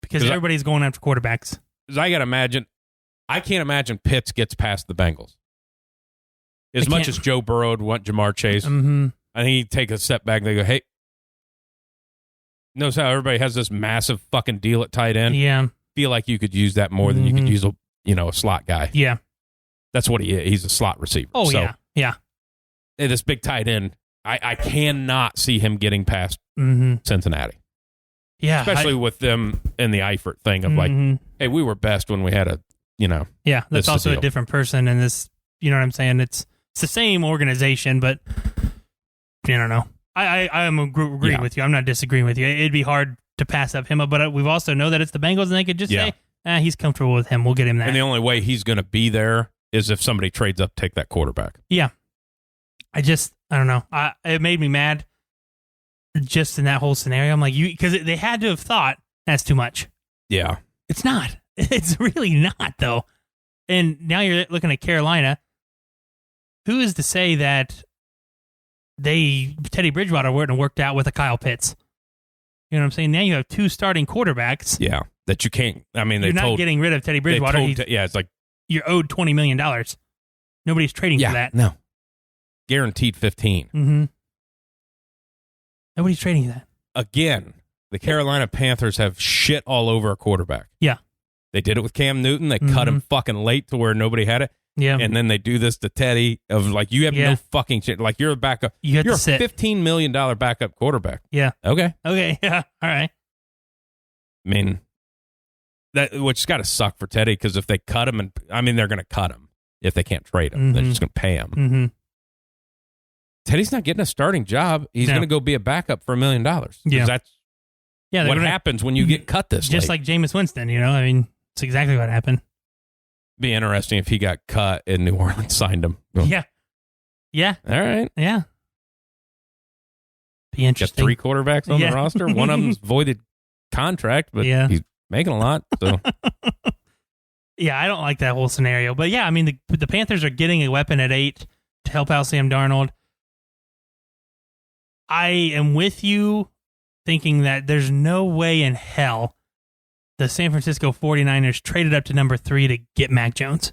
Because everybody's going after quarterbacks. Because I can't imagine Pitts gets past the Bengals. As much as Joe Burrow would want Jamar Chase, I think he'd take a step back and they go, hey, notice how everybody has this massive fucking deal at tight end? Yeah. Feel like you could use that more than you could use a slot guy. Yeah. That's what he is. He's a slot receiver. Oh, so, yeah. Hey, this big tight end, I cannot see him getting past Cincinnati. Yeah. Especially with them in the Eifert thing of like, hey, we were best when we had a, Yeah, that's also a different person in this, you know what I'm saying? It's the same organization, but I don't know. I am agreeing with you. I'm not disagreeing with you. It'd be hard to pass up him, but we've also know that it's the Bengals, and they could just say, he's comfortable with him. We'll get him that. And the only way he's going to be there is if somebody trades up, take that quarterback. Yeah. I don't know. It made me mad just in that whole scenario. I'm like, because they had to have thought that's too much. Yeah. It's not. It's really not, though. And now you're looking at Carolina. Who is to say that Teddy Bridgewater wouldn't have worked out with a Kyle Pitts? You know what I'm saying? Now you have 2 starting quarterbacks. Yeah, that you can't. I mean, you're not getting rid of Teddy Bridgewater. It's like you're owed $20 million. Nobody's trading for that. No, guaranteed 15. Mm-hmm. Nobody's trading that. Again, the Carolina Panthers have shit all over a quarterback. Yeah, they did it with Cam Newton. They cut him fucking late to where nobody had it. Yeah, and then they do this to Teddy of like, you have no fucking shit. Like, you're a backup. You're a $15 million backup quarterback. Yeah. Okay. Yeah. All right. I mean, which has got to suck for Teddy, because if they cut him, they're going to cut him if they can't trade him. They're just going to pay him. Mm-hmm. Teddy's not getting a starting job. He's going to go be a backup for $1 million. Yeah. That's what happens when you get cut this just late. Like Jameis Winston, it's exactly what happened. Be interesting if he got cut and New Orleans signed him. Yeah. All right. Yeah. Be interesting. Got 3 quarterbacks on the roster. One of them's voided contract, but he's making a lot. So. Yeah, I don't like that whole scenario. But yeah, the Panthers are getting a weapon at 8 to help out Sam Darnold. I am with you thinking that there's no way in hell the San Francisco 49ers traded up to number 3 to get Mac Jones.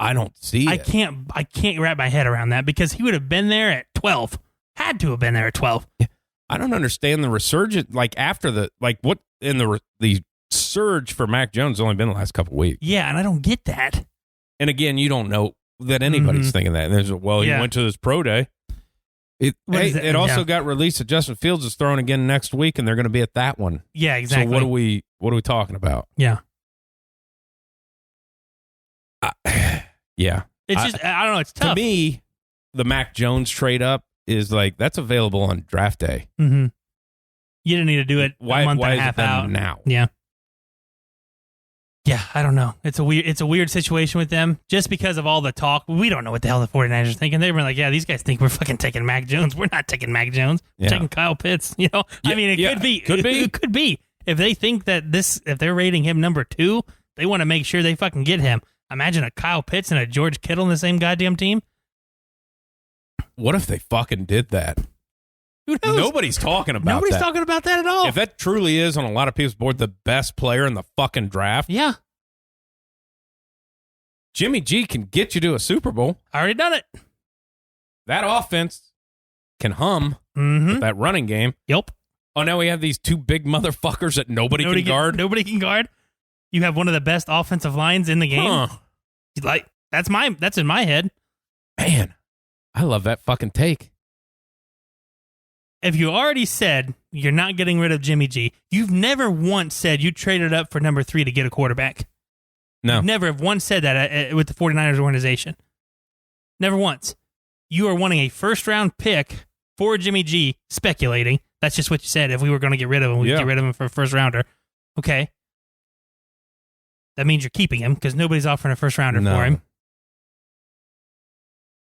I don't see it. I can't wrap my head around that, because he would have been there at 12. Had to have been there at 12. I don't understand the resurgence. Like after the what in the surge for Mac Jones has only been the last couple of weeks. Yeah, and I don't get that. And again, you don't know that anybody's thinking that. And there's he went to this pro day. It also got released that Justin Fields is throwing again next week, and they're going to be at that one. Yeah, exactly. So what are we talking about? Yeah. Yeah. It's just I don't know. It's tough. To me, the Mac Jones trade up is like that's available on draft day. Mm-hmm. You didn't need to do it a month and a half out now. Yeah. Yeah, I don't know. It's a weird situation with them just because of all the talk. We don't know what the hell the 49ers are thinking. They were like, yeah, these guys think we're fucking taking Mac Jones. We're not taking Mac Jones. We're taking Kyle Pitts. You know, yeah, I mean, it could be. It could be. If they think that if they're rating him number 2, they want to make sure they fucking get him. Imagine a Kyle Pitts and a George Kittle in the same goddamn team. What if they fucking did that? Who knows? Nobody's talking about that. Nobody's talking about that at all. If that truly is on a lot of people's board the best player in the fucking draft. Yeah. Jimmy G can get you to a Super Bowl. Already done it. That offense can hum with that running game. Yep. Oh, now we have these 2 big motherfuckers that nobody can guard. Nobody can guard. You have one of the best offensive lines in the game. Huh. Like that's in my head. Man, I love that fucking take. If you already said you're not getting rid of Jimmy G, you've never once said you traded up for number 3 to get a quarterback. No. You've never have once said that with the 49ers organization. Never once. You are wanting a first-round pick for Jimmy G, speculating. That's just what you said. If we were going to get rid of him, we'd get rid of him for a first-rounder. Okay. That means you're keeping him because nobody's offering a first-rounder for him.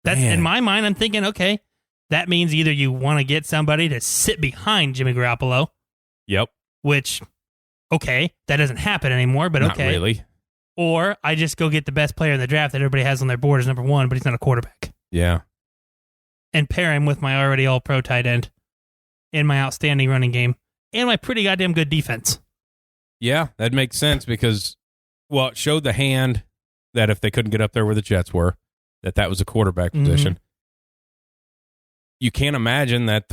That's in my mind, I'm thinking, okay, that means either you want to get somebody to sit behind Jimmy Garoppolo. Yep. Which, okay, that doesn't happen anymore, but okay. Not really. Or I just go get the best player in the draft that everybody has on their board as number 1, but he's not a quarterback. Yeah. And pair him with my already all-pro tight end and my outstanding running game and my pretty goddamn good defense. Yeah, that makes sense because, it showed the hand that if they couldn't get up there where the Jets were, that was a quarterback position. You can't imagine that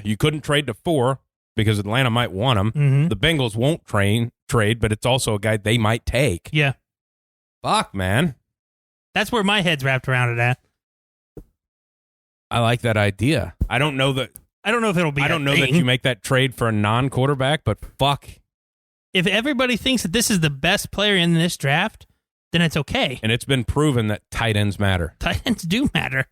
you couldn't trade to 4 because Atlanta might want him. The Bengals won't trade, but it's also a guy they might take. Yeah. Fuck, man. That's where my head's wrapped around it at. I like that idea. I don't know if it'll be. I don't know that you make that trade for a non-quarterback, but fuck. If everybody thinks that this is the best player in this draft, then it's okay. And it's been proven that tight ends matter. Tight ends do matter.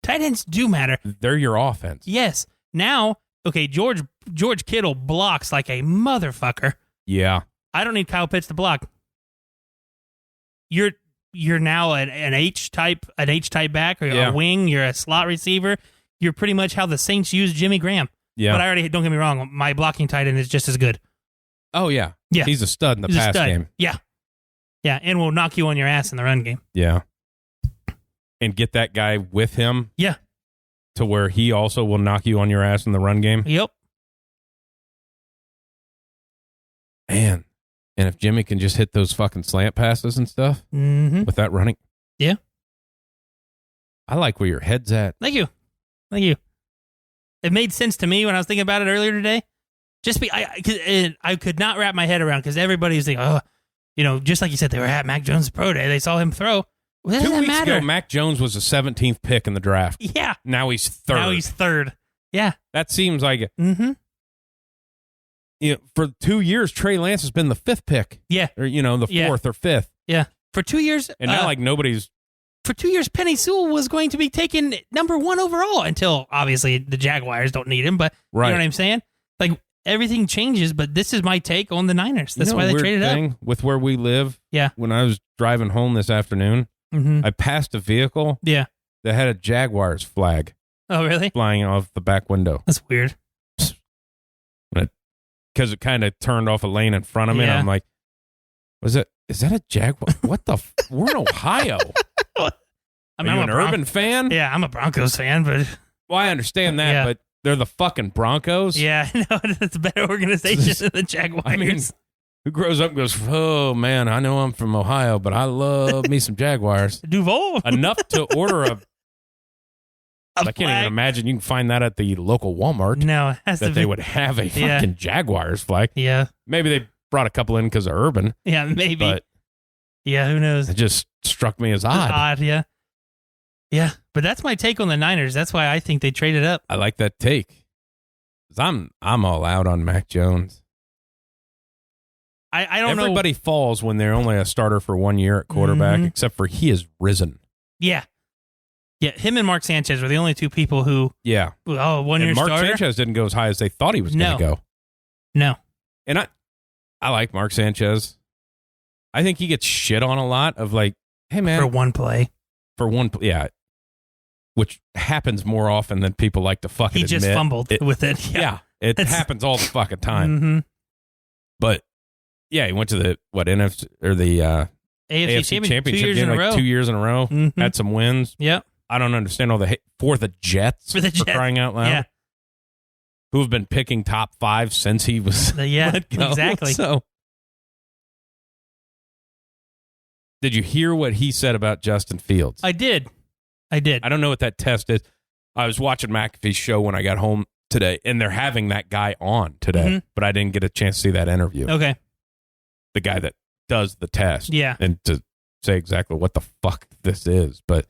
Tight ends do matter. They're your offense. Yes. Now, okay, George Kittle blocks like a motherfucker. Yeah. I don't need Kyle Pitts to block. You're now an H-type back or a wing. You're a slot receiver. You're pretty much how the Saints use Jimmy Graham. Yeah. But don't get me wrong, my blocking tight end is just as good. Oh, yeah. Yeah. He's a stud in the pass game. Yeah. Yeah, and will knock you on your ass in the run game. Yeah. And get that guy with him. Yeah. To where he also will knock you on your ass in the run game. Yep. Man. And if Jimmy can just hit those fucking slant passes and stuff with that running. Yeah. I like where your head's at. Thank you. It made sense to me when I was thinking about it earlier today. I could not wrap my head around because everybody's like, just like you said, they were at Mac Jones' pro day. They saw him throw. Well, 2 weeks ago, Mac Jones was the 17th pick in the draft. Yeah. Now he's third. Yeah. That seems like it. For 2 years, Trey Lance has been the 5th pick. Yeah. Or, the 4th or 5th. Yeah. For 2 years. And now, nobody's. For 2 years, Penny Sewell was going to be taken number 1 overall until, obviously, the Jaguars don't need him. But you know what I'm saying? Like, everything changes, but this is my take on the Niners. That's why they traded up. With where we live. Yeah. When I was driving home this afternoon, I passed a vehicle. Yeah. That had a Jaguars flag. Oh, really? Flying off the back window. That's weird. Because it kind of turned off a lane in front of me, and I'm like, is that a Jaguar? What the? We're in Ohio. Are you an Urban fan? Yeah, I'm a Broncos fan, but. Well, I understand that, but they're the fucking Broncos. Yeah, no, it's a better organization than the Jaguars. I mean, who grows up and goes, oh, man, I know I'm from Ohio, but I love me some Jaguars. Duval. Enough to order I can't even imagine you can find that at the local Walmart. No, it has that to they be. would have a fucking Jaguars flag. Yeah. Maybe they brought a couple in because of Urban. Yeah, maybe. But yeah, who knows? it just struck me as odd. Odd, yeah. Yeah, but that's my take on the Niners. That's why I think they traded up. I like that take. 'Cause I'm all out on Mac Jones. I don't know. Everybody falls when they're only a starter for 1 year at quarterback, except for he has risen. Yeah. Yeah, him and Mark Sanchez were the only two people who... Yeah. 1 year and Mark starter? Sanchez didn't go as high as they thought he was going to go. No. And I like Mark Sanchez. I think he gets shit on a lot of like, hey, man. For one play. Yeah. Which happens more often than people like to fucking admit. He just fumbled with it. Yeah. It happens all the fucking time. Mm-hmm. But, yeah, he went to the, NFC, or the AFC Championship game like 2 years in a row. Mm-hmm. Had some wins. Yep. I don't understand all the for the Jets. For crying out loud. Yeah. Who have been picking top 5 since he was let go. Exactly. So, did you hear what he said about Justin Fields? I did. I don't know what that test is. I was watching McAfee's show when I got home today, and they're having that guy on today, but I didn't get a chance to see that interview. Okay. The guy that does the test. Yeah. And to say exactly what the fuck this is. But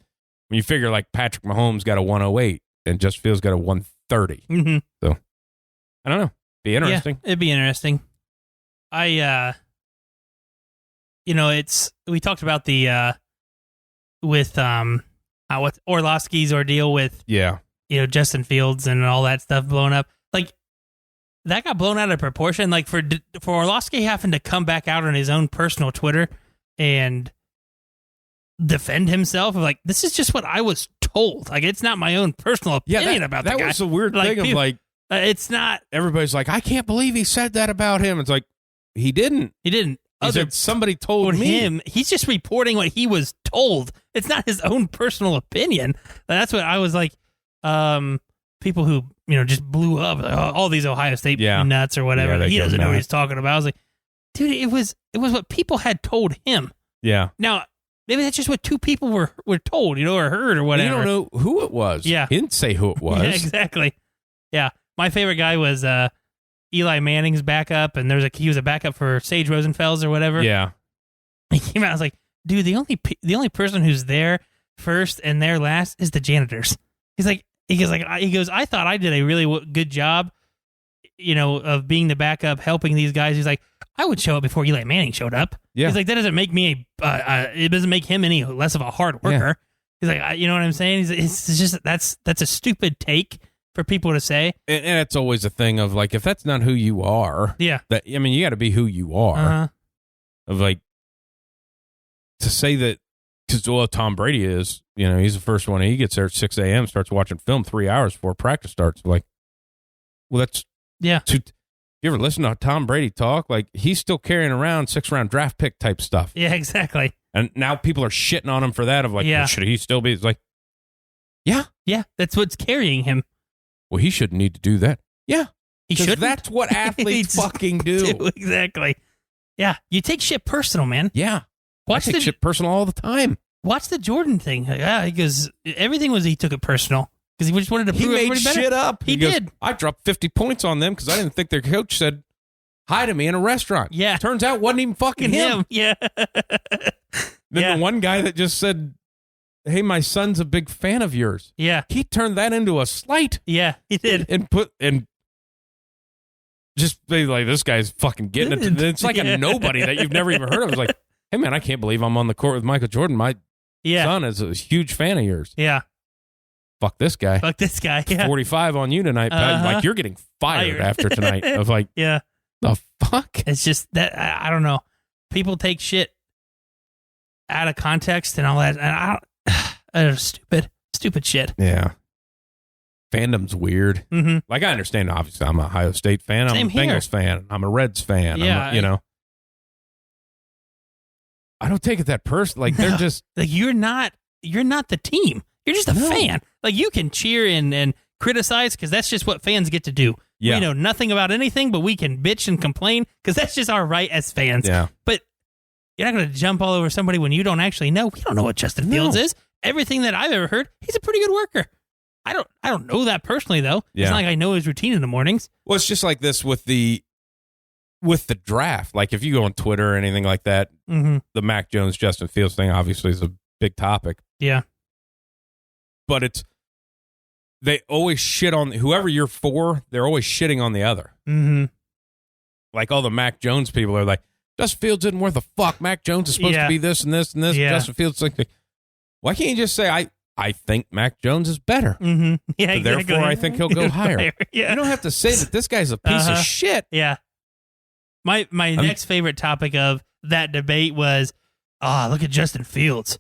when you figure like Patrick Mahomes got a 108 and Justin Fields got a 130. Mm-hmm. So, I don't know. Be interesting. Yeah, it'd be interesting. We talked about the, with, what Orlovsky's ordeal with, Justin Fields and all that stuff blowing up. Like, that got blown out of proportion. Like, for Orlovsky having to come back out on his own personal Twitter and defend himself, like, this is just what I was told. Like, it's not my own personal opinion about the guy. That was the weird thing of, like, it's not. Everybody's like, I can't believe he said that about him. It's like, he didn't. He didn't. He said somebody told him. He's just reporting what he was told. It's not his own personal opinion. That's what I was like. People who just blew up, all these Ohio State nuts or whatever. He doesn't know what he's talking about. I was like, dude, it was what people had told him. Yeah. Now maybe that's just what two people were told, or heard or whatever. You don't know who it was. Yeah. He didn't say who it was. Yeah, exactly. Yeah. My favorite guy was Eli Manning's backup, and he was a backup for Sage Rosenfels or whatever. Yeah. He came out, I was like, dude, the only person who's there first and there last is the janitors. He goes, I thought I did a really good job, of being the backup, helping these guys. He's like, I would show up before Eli Manning showed up. Yeah. He's like, that doesn't make me it doesn't make him any less of a hard worker. Yeah. He's like, you know what I'm saying? It's just that's a stupid take for people to say. And it's always a thing of like, if that's not who you are, you got to be who you are. Uh-huh. Of like, to say that, because Tom Brady is, he's the first one. He gets there at 6 a.m., starts watching film 3 hours before practice starts. Like, well, that's you ever listen to Tom Brady talk? Like, he's still carrying around 6th-round draft pick type stuff. Yeah, exactly. And now people are shitting on him for that. Of like, well, should he still be? It's like, yeah, that's what's carrying him. Well, he shouldn't need to do that. Yeah, he should. That's what athletes fucking do. Exactly. Yeah, you take shit personal, man. Yeah. I take shit personal all the time. Watch the Jordan thing. Yeah, because everything he took it personal because he just wanted to prove everybody better. He made shit up. He did. I dropped 50 points on them because I didn't think their coach said hi to me in a restaurant. Yeah. Turns out it wasn't even fucking him. Yeah. Then the one guy that just said, hey, my son's a big fan of yours. Yeah. He turned that into a slight. Yeah, he did. And just be like, this guy's fucking getting it. It's like a nobody that you've never even heard of. It's like, hey, man, I can't believe I'm on the court with Michael Jordan. My son is a huge fan of yours. Yeah. Fuck this guy. Yeah. 45 on you tonight, Pat. Like, you're getting fired after tonight. Of like, the fuck? It's just that, I don't know. People take shit out of context and all that. And stupid shit. Yeah. Fandom's weird. Mm-hmm. Like, I understand, obviously, I'm a Ohio State fan. I'm a Bengals fan. I'm a Reds fan. Yeah. I don't take it that personal. Like, they're just like, you're not the team. You're just a fan. Like, you can cheer and criticize because that's just what fans get to do. Yeah. We know nothing about anything, but we can bitch and complain because that's just our right as fans. Yeah. But you're not going to jump all over somebody when you don't actually know. We don't know what Justin Fields is. Everything that I've ever heard, he's a pretty good worker. I don't know that personally though. Yeah. It's not like I know his routine in the mornings. Well, it's just like this with the draft. Like if you go on Twitter or anything like that, the Mac Jones, Justin Fields thing obviously is a big topic. Yeah. But they always shit on whoever you're for. They're always shitting on the other. Mm-hmm. Like all the Mac Jones people are like, Justin Fields isn't worth a fuck. Mac Jones is supposed to be this and this and this. Yeah. Justin Fields is like, why can't you just say I think Mac Jones is better? Mm-hmm. Yeah, so exactly. Therefore, I think he'll go higher. Yeah. You don't have to say that this guy's a piece of shit. Yeah. My next favorite topic of that debate was, look at Justin Fields.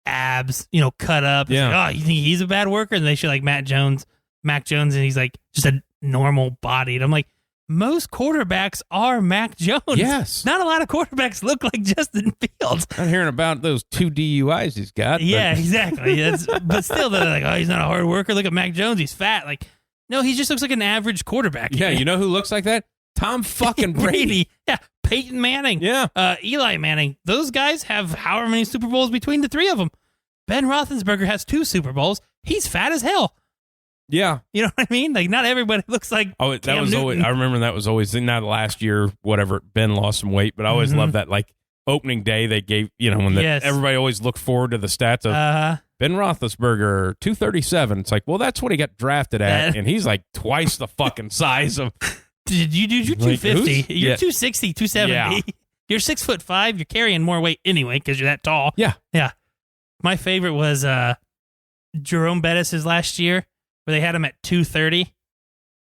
Abs, cut up. Yeah. Like, you think he's a bad worker? And they show like Mac Jones, and he's like just a normal body. And I'm like, most quarterbacks are Mac Jones. Yes. Not a lot of quarterbacks look like Justin Fields. I'm hearing about those 2 DUIs he's got. Yeah, exactly. But still, they're like, he's not a hard worker. Look at Mac Jones. He's fat. Like, no, he just looks like an average quarterback. Yeah, you know who looks like that? Tom fucking Brady. Yeah, Peyton Manning. Yeah. Eli Manning. Those guys have however many Super Bowls between the three of them. Ben Roethlisberger has 2 Super Bowls. He's fat as hell. Yeah. You know what I mean? Like, not everybody looks like Cam Newton. Always, I remember that was always, not last year, whatever, Ben lost some weight, but I always loved that, like, opening day they gave, when everybody always looked forward to the stats of Ben Roethlisberger, 237. It's like, well, that's what he got drafted at, and he's like twice the fucking size of... You're 250. Like, you're 260, 270. Yeah. You're 6'5". You're carrying more weight anyway because you're that tall. Yeah. Yeah. My favorite was Jerome Bettis' last year where they had him at 230.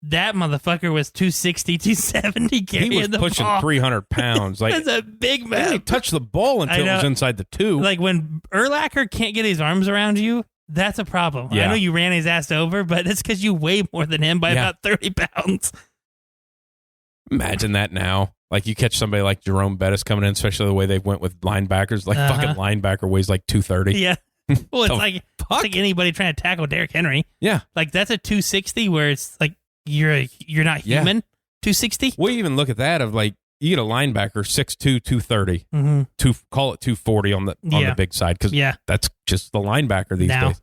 That motherfucker was 260, 270 carrying the ball. He was pushing 300 pounds. Like, that's a big man. He didn't touch the ball until it was inside the 2. Like when Urlacher can't get his arms around you, that's a problem. Yeah. I know you ran his ass over, but it's because you weigh more than him by about 30 pounds. Imagine that now. Like you catch somebody like Jerome Bettis coming in, especially the way they went with linebackers. Like fucking linebacker weighs like 230. Yeah. Well, it's like anybody trying to tackle Derrick Henry. Yeah. Like that's a 260 where it's like you're not human. 260. We even look at that of like you get a linebacker 6'2", 230. Call it 240 on the big side because that's just the linebacker these days.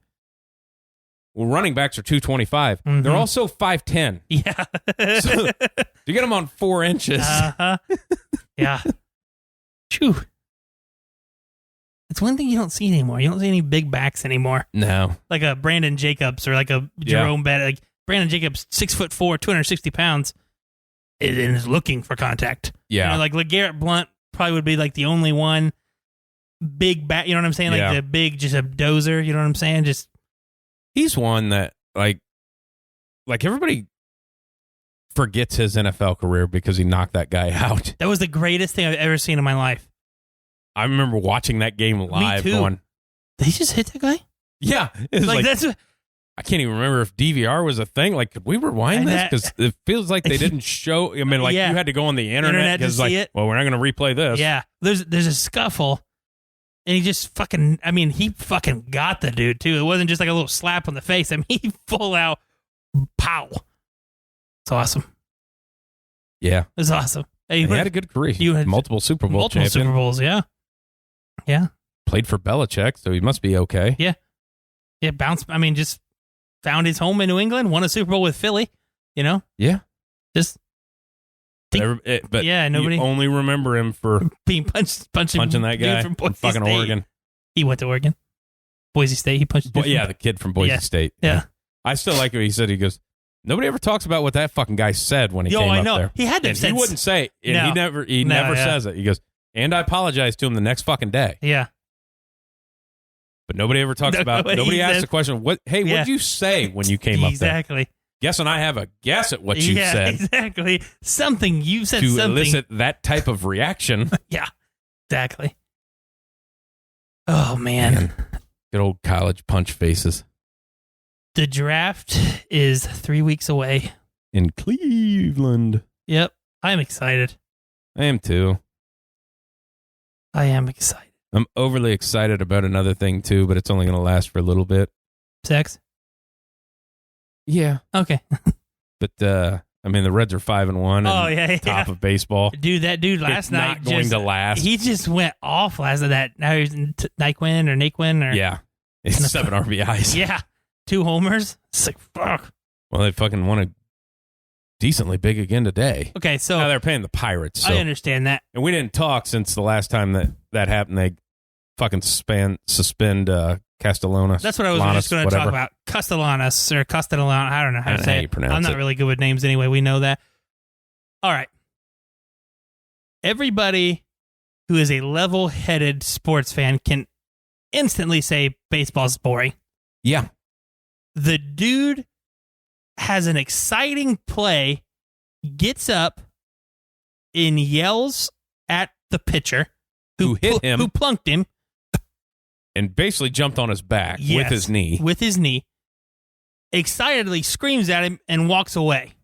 Well, running backs are 225. They're also 5'10". Yeah. So you get them on 4 inches. Yeah. Phew. It's one thing you don't see anymore. You don't see any big backs anymore. No. Like a Brandon Jacobs or like a Jerome Bettis. Like Brandon Jacobs, 6'4", 260 pounds, and is looking for contact. Yeah. Like LeGarrette Blount probably would be like the only one big back. You know what I'm saying? Like the big, just a dozer. You know what I'm saying? Just. He's one that, like everybody forgets his NFL career because he knocked that guy out. That was the greatest thing I've ever seen in my life. I remember watching that game live going, did he just hit that guy? Yeah. It was that's I can't even remember if DVR was a thing. Like, could we rewind this? Because it feels like they didn't show. I mean, like you had to go on the internet to see it. Well, we're not going to replay this. Yeah. There's a scuffle. And he just he fucking got the dude, too. It wasn't just like a little slap on the face. I mean, he full out, pow. It's awesome. Yeah. It's awesome. Hey, he had a good career. You had multiple Super Bowl champion. Super Bowls, yeah. Yeah. Played for Belichick, so he must be okay. Yeah. Yeah, just found his home in New England, won a Super Bowl with Philly, Yeah. Just. But nobody you only remember him for being punching that guy from fucking State. Oregon. He went to Oregon, Boise State. He punched. The kid from Boise State. Yeah, I still like what he said. He goes, nobody ever talks about what that fucking guy said when he came I up know. there. He had to. He wouldn't say. And he never says it. He goes, and I apologize to him the next fucking day. Yeah. But nobody ever talks about. Nobody asks the question. What did you say when you came up there? Exactly. Guess and I have a guess at what you said. Exactly. Something you said to something. elicit that type of reaction. Yeah, exactly. Oh, man. Good old college punch faces. The draft is 3 weeks away. In Cleveland. Yep. I'm excited. I am too. I am excited. I'm overly excited about another thing too, but it's only going to last for a little bit. Sex? Yeah. Okay. But the Reds are 5-1. Oh yeah, top of baseball. Dude, that dude last night not going to last. He just went off last of that. Now he's Naquin or yeah, it's 7 RBIs. Yeah, 2 homers. It's like, fuck. Well, they fucking won a decently big again today. Okay, so now they're paying the Pirates. So. I understand that. And we didn't talk since the last time that happened. They fucking suspend Castellanos. That's what I was just going to talk about. Castellanos or Castellanos. I don't know how to say it. I'm not really good with names anyway. We know that. All right. Everybody who is a level-headed sports fan can instantly say baseball's boring. Yeah. The dude has an exciting play, gets up and yells at the pitcher who hit him, who plunked him, and basically jumped on his back with his knee. With his knee. Excitedly screams at him and walks away.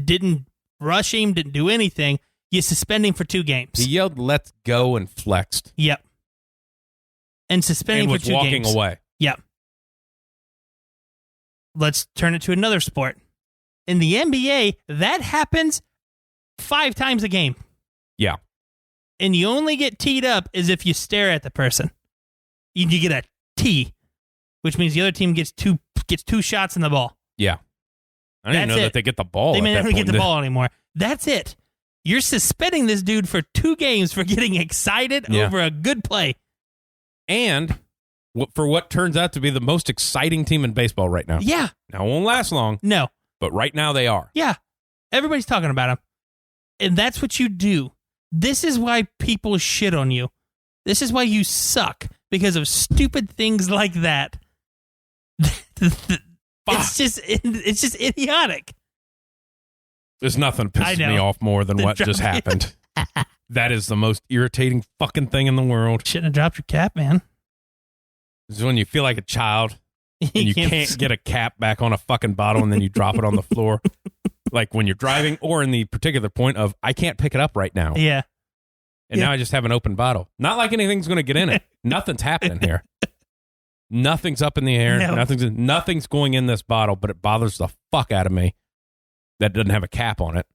Didn't rush him, didn't do anything. You suspend him for 2 games. He yelled, "Let's go," and flexed. Yep. And suspending for 2 games. And was walking away. Yep. Let's turn it to another sport. In the NBA, that happens 5 times a game. Yeah. And you only get teed up as if you stare at the person. You get a tee, which means the other team gets two shots in the ball. Yeah. I didn't know that they get the ball. They may not get the ball anymore. That's it. You're suspending this dude for 2 games for getting excited over a good play. And for what turns out to be the most exciting team in baseball right now. Yeah. Now, it won't last long. No. But right now they are. Yeah. Everybody's talking about them. And that's what you do. This is why people shit on you. This is why you suck. Because of stupid things like that. It's just idiotic. There's nothing pisses me off more than what just happened. That is the most irritating fucking thing in the world. Shouldn't have dropped your cap, man. This is when you feel like a child and you can't get a cap back on a fucking bottle and then you drop it on the floor. Like when you're driving, or in the particular point of, I can't pick it up right now. Yeah. And now I just have an open bottle. Not like anything's going to get in it. Nothing's happening here. Nothing's up in the air. No. Nothing's going in this bottle, but it bothers the fuck out of me that doesn't have a cap on it.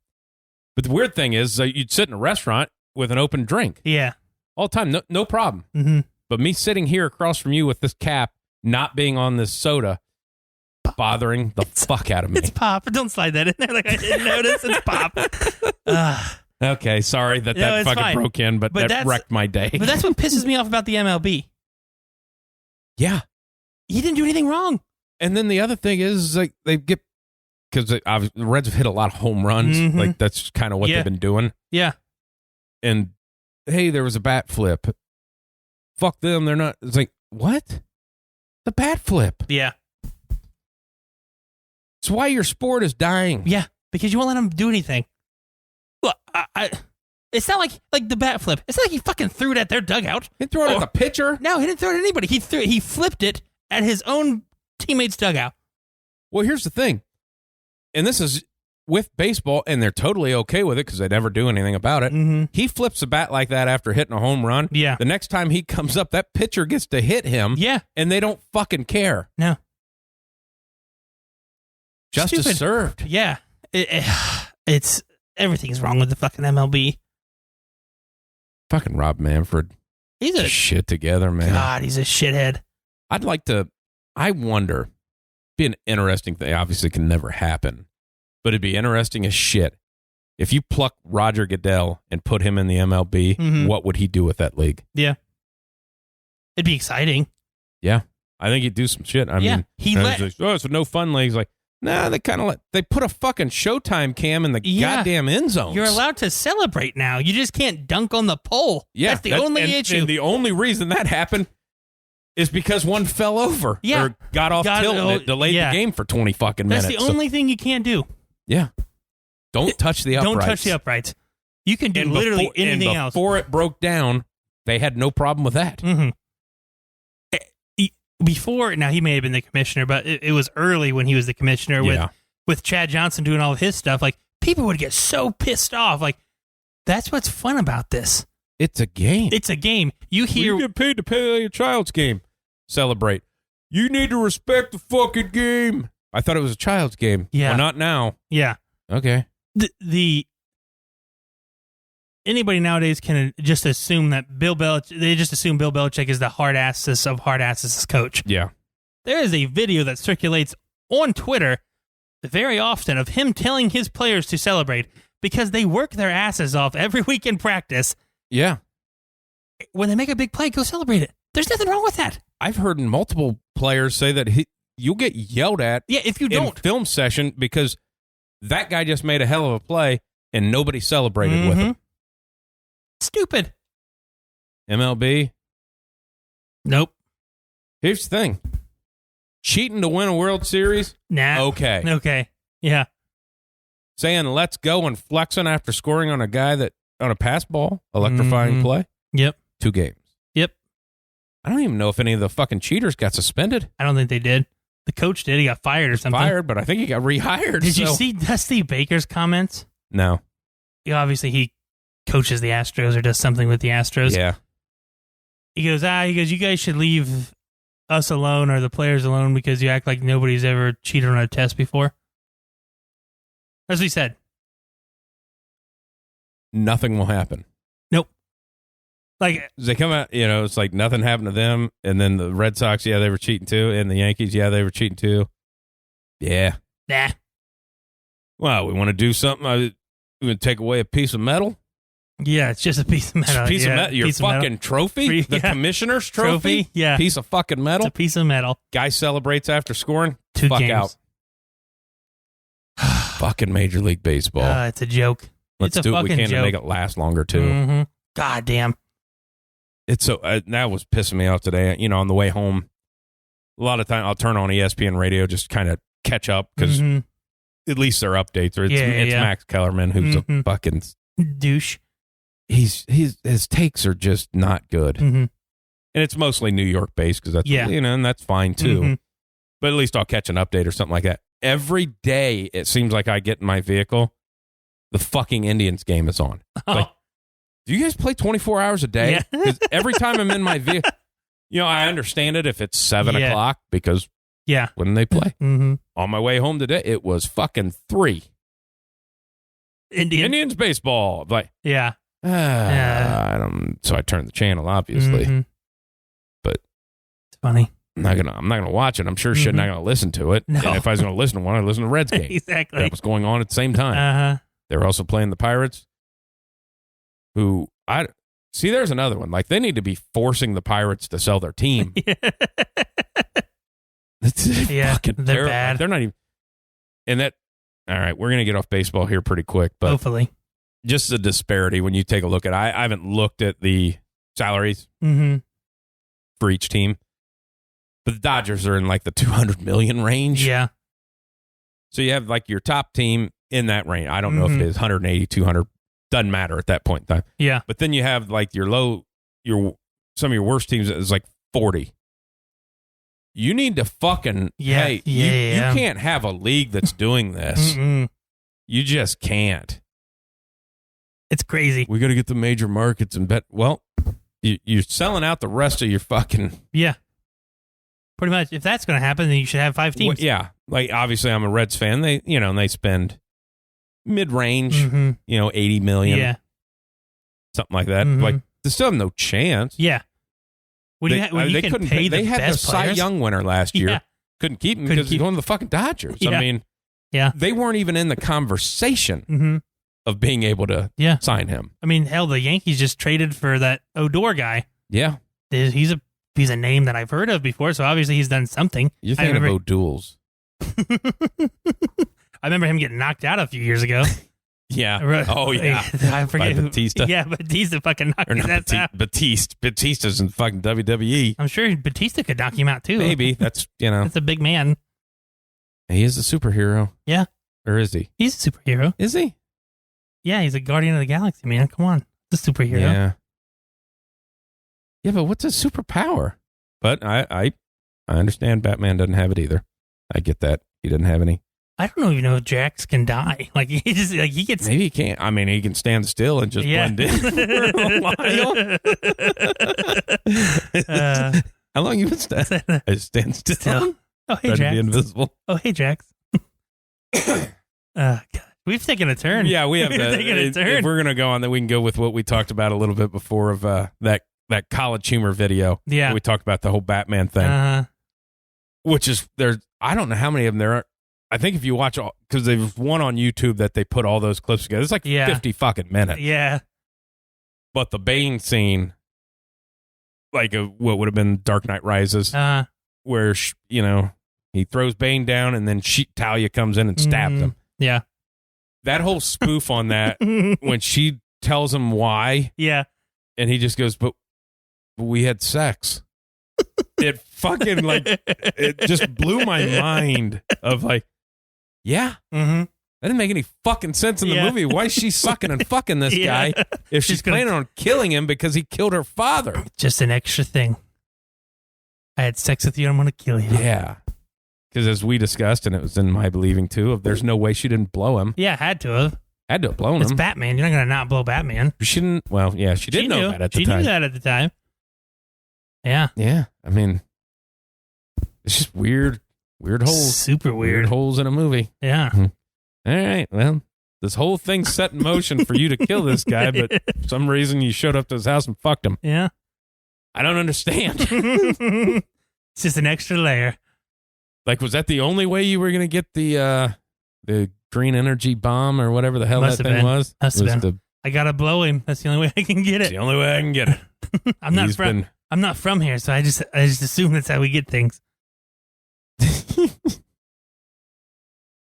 But the weird thing is, you'd sit in a restaurant with an open drink. Yeah. All the time. No problem. Mm-hmm. But me sitting here across from you with this cap, not being on this soda, bothering the fuck out of me. It's pop. Don't slide that in there like I didn't notice. It's pop. Okay, sorry that fucking fine. Broke in, but that wrecked my day. But that's what pisses me off about the MLB. Yeah. He didn't do anything wrong. And then the other thing is, like, they get, because the Reds have hit a lot of home runs. Mm-hmm. Like, that's kind of what they've been doing. Yeah. And, hey, there was a bat flip. Fuck them. They're not. It's like, what? The bat flip. Yeah. It's why your sport is dying. Yeah, because you won't let them do anything. Look, it's not like the bat flip. It's not like he fucking threw it at their dugout. He threw it at the pitcher? No, he didn't throw it at anybody. He flipped it at his own teammate's dugout. Well, here's the thing. And this is with baseball, and they're totally okay with it because they never do anything about it. Mm-hmm. He flips a bat like that after hitting a home run. Yeah. The next time he comes up, that pitcher gets to hit him. Yeah. And they don't fucking care. No. Justice Stupid. served. Yeah. It's everything's wrong with the fucking MLB. Fucking Rob Manfred. He's a shit together, man. God, he's a shithead. I wonder, be an interesting thing. Obviously can never happen, but it'd be interesting as shit. If you pluck Roger Goodell and put him in the MLB, what would he do with that league? Yeah. It'd be exciting. Yeah. I think he'd do some shit. I mean, it's a no fun league. He's like, nah, they put a fucking Showtime cam in the goddamn end zones. You're allowed to celebrate now. You just can't dunk on the pole. Yeah. That's the only issue. And the only reason that happened is because one fell over or got off tilt and it delayed the game for 20 fucking minutes. That's the only thing you can't do. Yeah. Don't touch the uprights. Don't touch the uprights. You can do literally anything else. Before it broke down, they had no problem with that. Mm-hmm. Before, now he may have been the commissioner, but it was early when he was the commissioner with Chad Johnson doing all of his stuff. Like, people would get so pissed off. Like, that's what's fun about this. It's a game. It's a game. You get paid to play a child's game. Celebrate. You need to respect the fucking game. I thought it was a child's game. Yeah. Well, not now. Yeah. Okay. Anybody nowadays can just assume that Bill Belichick is the hard asses of hard asses as coach. Yeah. There is a video that circulates on Twitter very often of him telling his players to celebrate because they work their asses off every week in practice. Yeah. When they make a big play, go celebrate it. There's nothing wrong with that. I've heard multiple players say that you'll get yelled at if you don't. in film session because that guy just made a hell of a play and nobody celebrated with him. Stupid. MLB? Nope. Here's the thing. Cheating to win a World Series? Nah. Okay. Yeah. Saying let's go and flexing after scoring on a pass ball, electrifying play? Yep. 2 games. Yep. I don't even know if any of the fucking cheaters got suspended. I don't think they did. The coach did. He got fired or something. Fired, but I think he got rehired. Did you see Dusty Baker's comments? No. Obviously, he coaches the Astros or does something with the Astros. Yeah. He goes, you guys should leave us alone or the players alone because you act like nobody's ever cheated on a test before. That's what he said. Nothing will happen. Nope. Like they come out, it's like nothing happened to them, and then the Red Sox, they were cheating too, and the Yankees, they were cheating too. Yeah. Nah. Well, we want to do something. We want to take away a piece of metal. Yeah, it's just a piece of metal. Piece of metal. Your fucking trophy, the commissioner's trophy. Yeah, piece of fucking metal. It's a piece of metal. Guy celebrates after scoring. 2 Fuck games. Out. Fucking Major League Baseball. It's a joke. Let's it's do a what we fucking can joke. to make it last longer too. Mm-hmm. God damn. It's so that was pissing me off today. On the way home, a lot of time I'll turn on ESPN radio just kind of catch up because at least their updates. Or it's Max Kellerman who's a fucking douche. His takes are just not good, and it's mostly New York based because that's and that's fine too. But at least I'll catch an update or something like that. Every day it seems like I get in my vehicle, the fucking Indians game is on. Like, do you guys play 24 hours a day? Because every time I'm in my vehicle, I understand it if it's 7 o'clock because when they play. On my way home today, it was fucking 3. Indians baseball. Like, so I turned the channel, obviously. But it's funny. I'm not gonna watch it. I'm sure shit not gonna listen to it. No. And if I was gonna listen to one, I'd listen to Reds game. Exactly. That was going on at the same time. They were also playing the Pirates. Who there's another one. Like they need to be forcing the Pirates to sell their team. That's fucking they're terrible. bad. They're not even. And that. All right, we're gonna get off baseball here pretty quick, but hopefully, just the disparity when you take a look at. I haven't looked at the salaries for each team, but the Dodgers are in like the 200 million range. Yeah. So you have like your top team in that range. I don't know if it is 180, 200. Doesn't matter at that point in time. Yeah. But then you have like some of your worst teams is like 40. You need to fucking you can't have a league that's doing this. You just can't. It's crazy. We got to get the major markets and bet. Well, you're selling out the rest of your fucking. Yeah. Pretty much. If that's going to happen, then you should have 5 teams. Well, yeah. Like obviously I'm a Reds fan. They, and they spend mid-range, 80 million, something like that. Like, they still have no chance. Yeah. When you can pay the they had best the players? Cy Young winner last year. Couldn't keep him because he's going to the fucking Dodgers. I mean, they weren't even in the conversation of being able to sign him. I mean, hell, the Yankees just traded for that Odor guy. Yeah. He's a name that I've heard of before, so obviously he's done something. You're thinking of O'Doul's. I remember him getting knocked out a few years ago. Yeah. Oh, yeah. I forget by Batista. Yeah, Batista fucking knocked his ass out. Batista's in fucking WWE. I'm sure Batista could knock him out, too. Maybe. That's, That's a big man. He is a superhero. Yeah. Or is he? He's a superhero. Is he? Yeah, he's a Guardian of the Galaxy, man. Come on. He's a superhero. Yeah. Yeah, but what's his superpower? But I understand Batman doesn't have it either. I get that. He doesn't have any. I don't even know if Jax can die. Like he gets. Maybe he can't. I mean, he can stand still and just blend in for a while. How long you been standing? I stand still. Oh, hey, Jax. To be invisible. Oh, hey, Jax. God. We've taken a turn. Yeah, we have. taken a turn. If we're gonna go on, then we can go with what we talked about a little bit before of that college humor video. Yeah, we talked about the whole Batman thing. which is there's I don't know how many of them there are. I think if you watch all, because there's one on YouTube that they put all those clips together. It's like 50 fucking minutes. Yeah. But the Bane scene, like what would have been Dark Knight Rises, where, he throws Bane down and then Talia comes in and stabs him. Yeah. That whole spoof on that, when she tells him why. Yeah. And he just goes, but we had sex. It fucking, it just blew my mind of yeah. Mm-hmm. That didn't make any fucking sense in the movie. Why is she sucking and fucking this guy if she's planning on killing him because he killed her father? Just an extra thing. I had sex with you, I'm going to kill you. Yeah. Because as we discussed, and it was in my believing too, there's no way she didn't blow him. Yeah, had to have. Had to have blown him. It's Batman. You're not going to not blow Batman. She didn't, she did know that at the time. She knew that at the time. Yeah. Yeah. I mean, it's just weird holes. Super weird. Holes in a movie. Yeah. All right. Well, this whole thing's set in motion for you to kill this guy, but for some reason you showed up to his house and fucked him. Yeah. I don't understand. It's just an extra layer. Was that the only way you were going to get the green energy bomb or whatever the hell that thing was? Must have been. I got to blow him. That's the only way I can get it. It's the only way I can get it. I'm not from here, so I just assume that's how we get things.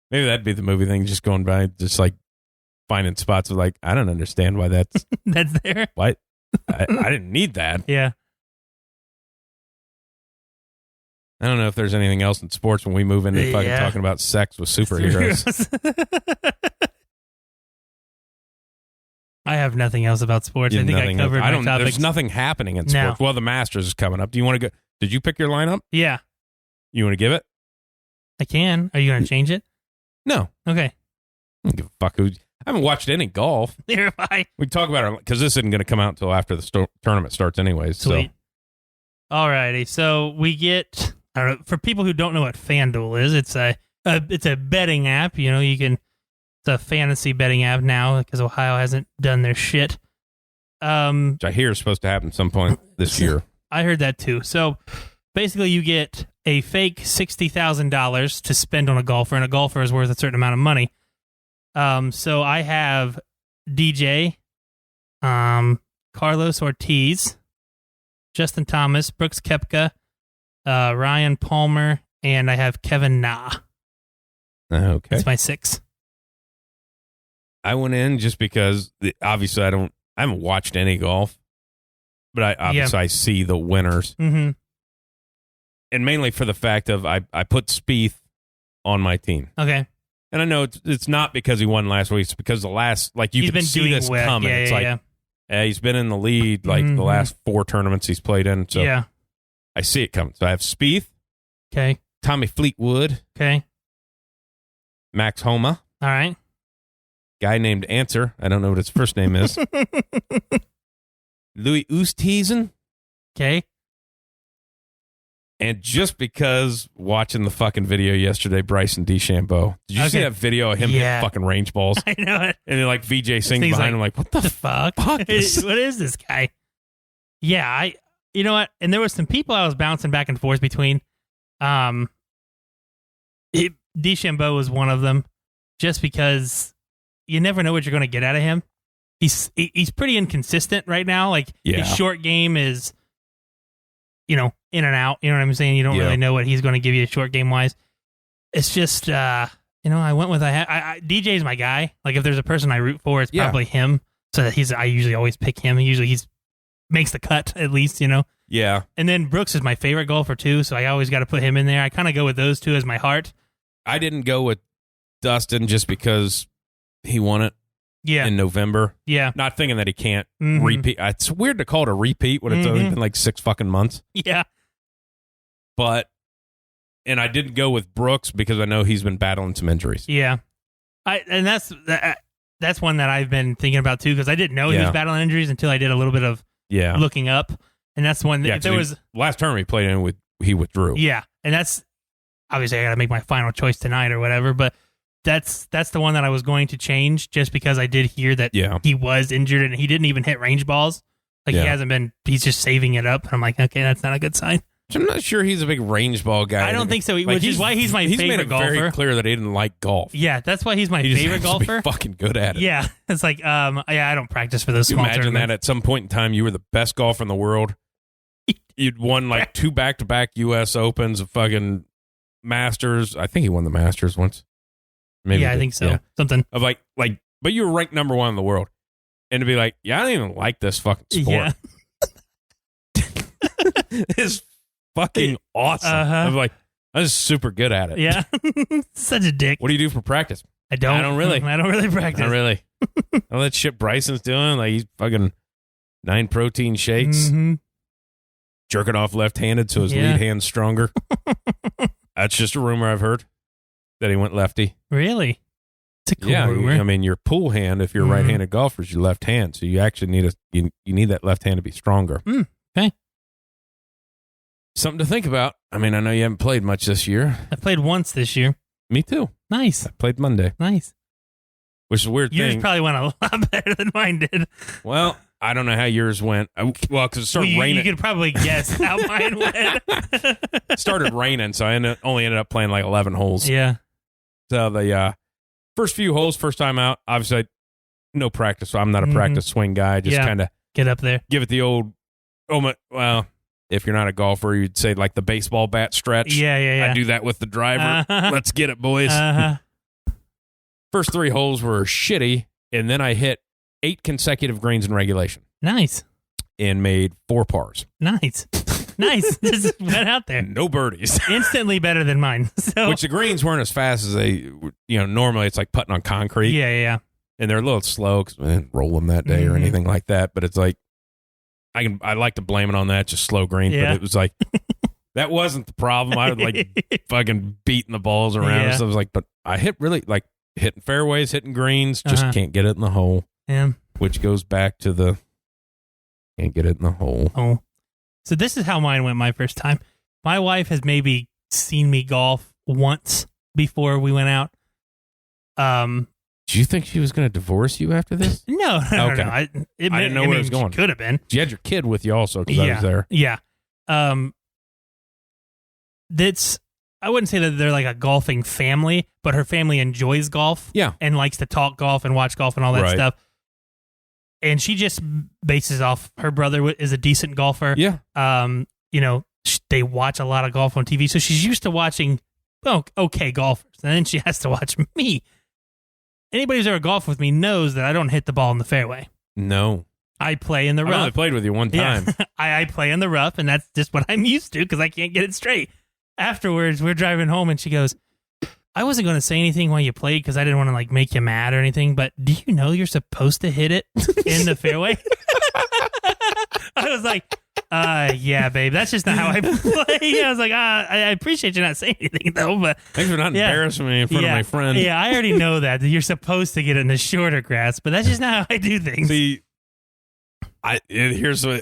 Maybe that'd be the movie thing, just going by, just finding spots of I don't understand why that's that's there. What? I didn't need that. Yeah. I don't know if there's anything else in sports when we move into fucking talking about sex with superheroes. I have nothing else about sports. I think I covered my topics. There's nothing happening in sports. Well, the Masters is coming up. Do you want to go? Did you pick your lineup? Yeah. You want to give it? I can. Are you going to change it? No. Okay. I don't give a fuck. I haven't watched any golf. Neither have I. We talk about it because this isn't going to come out until after the tournament starts anyways. Sweet. So. Alrighty. So we get, I don't know, for people who don't know what FanDuel is, it's a betting app. It's a fantasy betting app now because Ohio hasn't done their shit. Which I hear is supposed to happen some point this year. I heard that too. So basically you get a fake $60,000 to spend on a golfer, and a golfer is worth a certain amount of money. So I have DJ, Carlos Ortiz, Justin Thomas, Brooks Koepka, Ryan Palmer, and I have Kevin Na. Okay. That's my 6. I went in just because obviously I haven't watched any golf, but I see the winners. Mm-hmm. And mainly for the fact of I put Spieth on my team. Okay. And I know it's not because he won last week. It's because the last, you can see this coming. It's he's been in the lead the last 4 tournaments he's played in. So I see it coming. So I have Spieth. Okay. Tommy Fleetwood. Okay. Max Homa. All right. Guy named Answer. I don't know what his first name is. Louis Oosthuizen. Okay. And just because watching the fucking video yesterday, Bryson DeChambeau. Did you see that video of him hitting fucking range balls? I know it. And then VJ sings behind him what the fuck? What is this guy? Yeah, you know what? And there was some people I was bouncing back and forth between. DeChambeau was one of them, just because you never know what you're going to get out of him. He's pretty inconsistent right now. His short game is, in and out. You know what I'm saying? You don't really know what he's going to give you short game wise. It's just, I went with DJ's my guy. If there's a person I root for, it's probably him. So that I usually always pick him. He's makes the cut at least, Yeah. And then Brooks is my favorite golfer too, so I always got to put him in there. I kind of go with those two as my heart. I didn't go with Dustin just because he won it. In November. Yeah. Not thinking that he can't repeat. It's weird to call it a repeat when it's only been 6 fucking months. Yeah. And I didn't go with Brooks because I know he's been battling some injuries. Yeah. That's one that I've been thinking about too, because I didn't know he was battling injuries until I did a little bit of looking up. And that's one that last term he played in he withdrew. Yeah. And that's obviously I got to make my final choice tonight or whatever, but that's the one that I was going to change just because I did hear that he was injured and he didn't even hit range balls. He hasn't been, he's just saving it up. And I'm like, okay, that's not a good sign. I'm not sure he's a big range ball guy. I don't think so, which is why he's my favorite golfer. He's made it very clear that he didn't like golf. Yeah, that's why he's my favorite golfer. To be fucking good at it. Yeah, it's like, I don't practice for those small tournaments. Imagine that at some point in time you were the best golfer in the world. You'd won like 2 back-to-back U.S. Opens, a fucking Masters. I think he won the Masters once. Maybe I think so. Yeah. Something of like, but you were ranked number 1 in the world, and to be like, I don't even like this fucking sport. Yeah. It's fucking awesome. I'm like, I was super good at it. Yeah, such a dick. What do you do for practice? I don't really practice. Not really. All that shit Bryson's doing, like he's fucking 9 protein shakes, jerking off left-handed so his lead hand's stronger. That's just a rumor I've heard that he went lefty. Really? It's a cool rumor. I mean, your pull hand, if you're a right-handed golfer, is your left hand, so you actually need you need that left hand to be stronger. Okay. Something to think about. I mean, I know you haven't played much this year. I played once this year. Me too. Nice. I played Monday. Nice. Which is a weird thing. Yours probably went a lot better than mine did. Well, I don't know how yours went. Well, because it started raining. You could probably guess how mine went. It started raining, so I only ended up playing like 11 holes. Yeah. So the first few holes, first time out, obviously no practice, so I'm not a practice swing guy. Just kind of get up there. Give it the old, well, if you're not a golfer, you'd say like the baseball bat stretch. Yeah. I do that with the driver. Let's get it, boys. First 3 holes were shitty, and then I hit 8 consecutive greens in regulation. Nice. And made 4 pars. Nice. Just went out there. No birdies. Instantly better than mine. So. Which the greens weren't as fast as they, normally it's like putting on concrete. Yeah. And they're a little slow because I didn't roll them that day or anything like that. But it's like, I like to blame it on that, just slow greens. Yeah. But it was like, that wasn't the problem. I was like fucking beating the balls around. Yeah. So I was like, but I hit really like hitting fairways, hitting greens, just can't get it in the hole. Yeah. Which goes back to the can't get it in the hole. Oh. So this is how mine went my first time. My wife has maybe seen me golf once before we went out. Do you think she was going to divorce you after this? No. Okay. No. I didn't know where it was going. Could have been. You had your kid with you also because I was there. Yeah. I wouldn't say that they're like a golfing family, but her family enjoys golf. Yeah. And likes to talk golf and watch golf and all that stuff. And she just bases off her brother is a decent golfer. Yeah. They watch a lot of golf on TV, so she's used to watching okay golfers, and then she has to watch me. Anybody who's ever golfed with me knows that I don't hit the ball in the fairway. No. I play in the rough. I only played with you one time. Yeah. I play in the rough, and that's just what I'm used to because I can't get it straight. Afterwards, we're driving home, and she goes, I wasn't going to say anything while you played because I didn't want to like make you mad or anything, but do you know you're supposed to hit it in the fairway? I was like, yeah, babe, that's just not how I play. I was like, I appreciate you not saying anything, though. But thanks for not embarrassing me in front of my friend. Yeah, I already know that you're supposed to get it in the shorter grass, but that's just not how I do things. See, here's a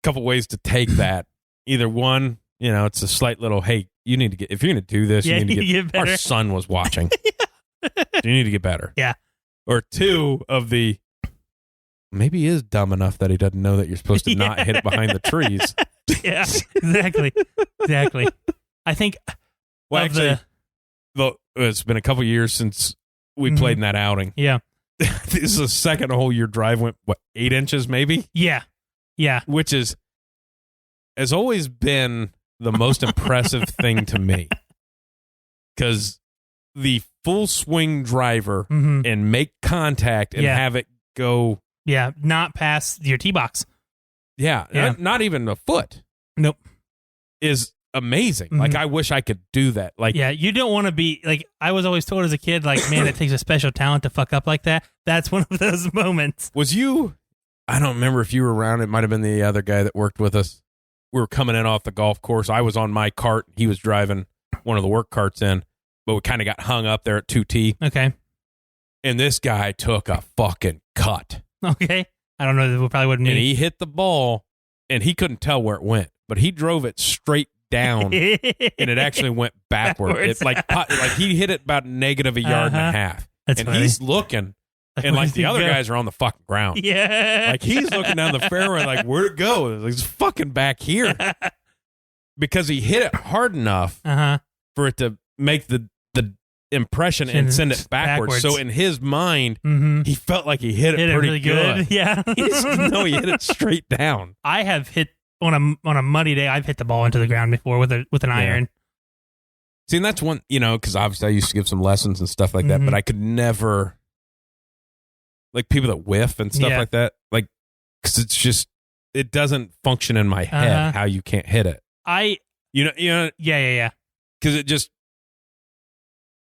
couple ways to take that. Either one, it's a slight little, hey, you need to get, if you're going to do this, you need to get better. Our son was watching. You need to get better. Yeah. Or 2 of the, maybe he is dumb enough that he doesn't know that you're supposed to not hit it behind the trees. Yeah, exactly. I think. Well, actually, it's been a couple years since we played in that outing. Yeah. This is the second hole your drive went, 8 inches maybe? Yeah. Which has always been the most impressive thing to me. Because the full swing driver and make contact and have it go. Yeah, not past your tee box. Yeah. Not even a foot. Nope. Is amazing. Like, I wish I could do that. Like, yeah, you don't want to be, like, I was always told as a kid, like, man, it takes a special talent to fuck up like that. That's one of those moments. Was you, I don't remember if you were around. It might have been the other guy that worked with us. We were coming in off the golf course. I was on my cart. He was driving one of the work carts in, but we kind of got hung up there at 2T. Okay. And this guy took a fucking cut. Okay. I don't know. That probably wouldn't. And he hit the ball, and he couldn't tell where it went, but he drove it straight down, and it actually went backward. It's like he hit it about negative a yard and a half. That's and funny. He's looking, and like the other guys are on the fucking ground. Yeah. Like he's looking down the fairway, like, where'd it go? It's fucking back here. because he hit it hard enough for it to make the impression and send it backwards. So in his mind, he felt like he hit it pretty really good. Yeah. No, he hit it straight down. I have hit on a muddy day. I've hit the ball into the ground before with an iron. See, and that's one, because obviously I used to give some lessons and stuff like that, but I could never, like people that whiff and stuff like that, like, because it's just, it doesn't function in my head how you can't hit it. Yeah. Because it just,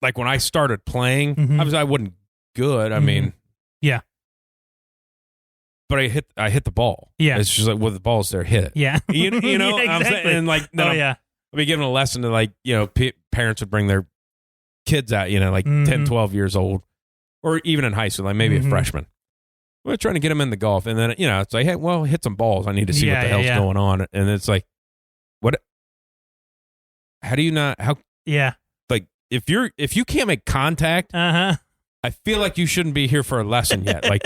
like when I started playing, obviously I wasn't good. I mean, yeah. But I hit the ball. Yeah. It's just like, well, the ball's there, hit it. Yeah. You know, exactly. I'm saying, and like, I'll be giving a lesson to like, parents would bring their kids out, like 10, 12 years old, or even in high school, like maybe a freshman. We're trying to get them in the golf. And then, it's like, hey, well, hit some balls. I need to see what the hell's going on. And it's like, what? How do you not? How? Yeah. Like, if you can't make contact, I feel like you shouldn't be here for a lesson yet. Like,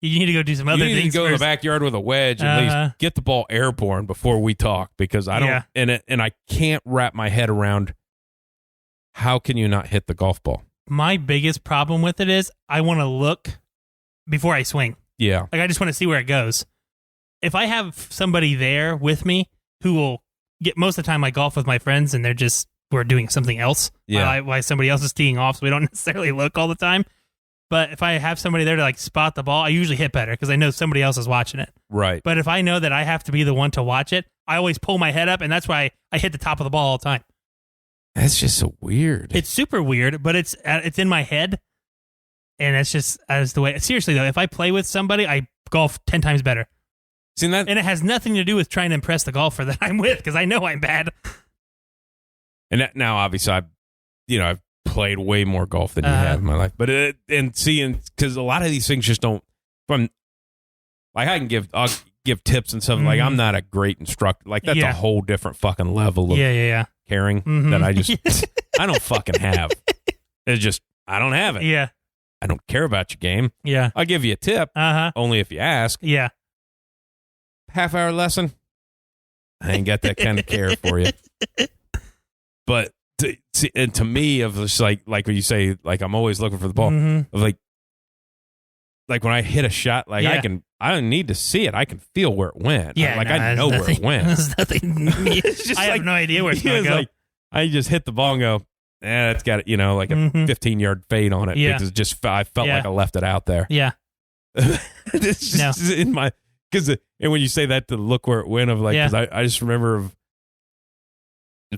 you need to go do some other things. You need to go first. in the backyard with a wedge and at least get the ball airborne before we talk, because I don't, and I can't wrap my head around how can you not hit the golf ball? My biggest problem with it is I want to look before I swing. Yeah. Like I just want to see where it goes. If I have somebody there with me who will get, most of the time I golf with my friends and we're doing something else while somebody else is teeing off, so we don't necessarily look all the time. But if I have somebody there to like spot the ball, I usually hit better because I know somebody else is watching it. Right. But if I know that I have to be the one to watch it, I always pull my head up, and that's why I hit the top of the ball all the time. That's just so weird. It's super weird, but it's in my head, and it's just as the way. Seriously though, if I play with somebody, I golf 10 times better. See that, and it has nothing to do with trying to impress the golfer that I'm with, because I know I'm bad. And that, now, obviously, I've played way more golf than you have in my life, but because a lot of these things just don't. I'll give tips and stuff. Like I'm not a great instructor. Like that's a whole different fucking level of caring that I just I don't fucking have. It's just I don't have it. Yeah, I don't care about your game. Yeah, I'll give you a tip. Only if you ask. Yeah, half-hour lesson. I ain't got that kind of care for you. But to me, of just like when you say, like, I'm always looking for the ball. Of like when I hit a shot, like I don't need to see it. I can feel where it went. Yeah, I know where it went. It's just I have no idea where it's going to go. Like, I just hit the ball and go, it's got a 15-yard fade on it. Yeah. Because I felt like I left it out there. Yeah. It's just in my, and when you say that, to look where it went, of like, because I just remember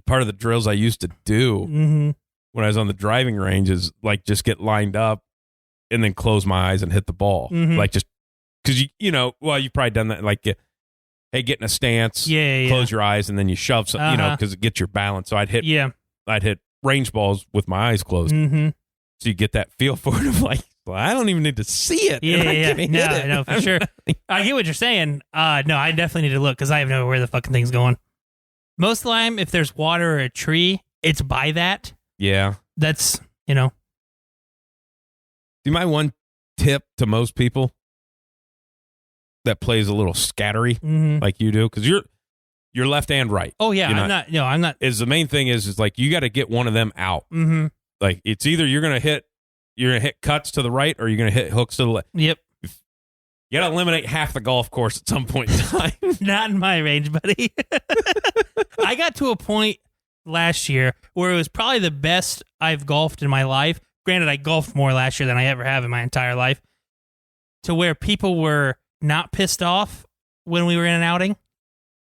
part of the drills I used to do when I was on the driving range is like just get lined up and then close my eyes and hit the ball. Like just because you've probably done that. Like, hey, get in a stance, close your eyes, and then you shove some, because it gets your balance. So I'd hit range balls with my eyes closed. So you get that feel for it of like, well, I don't even need to see it. No, for sure. I get what you're saying. No, I definitely need to look because I have no idea where the fucking thing's going. Most of the time, if there's water or a tree, it's by that. Yeah. That's, Do my one tip to most people that plays a little scattery like you do, because you're left and right. Oh, yeah. I'm not. Is the main thing is like you got to get one of them out. Like it's either you're gonna hit cuts to the right or you're gonna hit hooks to the left. Yep. You got to eliminate half the golf course at some point in time. Not in my range, buddy. I got to a point last year where it was probably the best I've golfed in my life. Granted, I golfed more last year than I ever have in my entire life, to where people were not pissed off when we were in an outing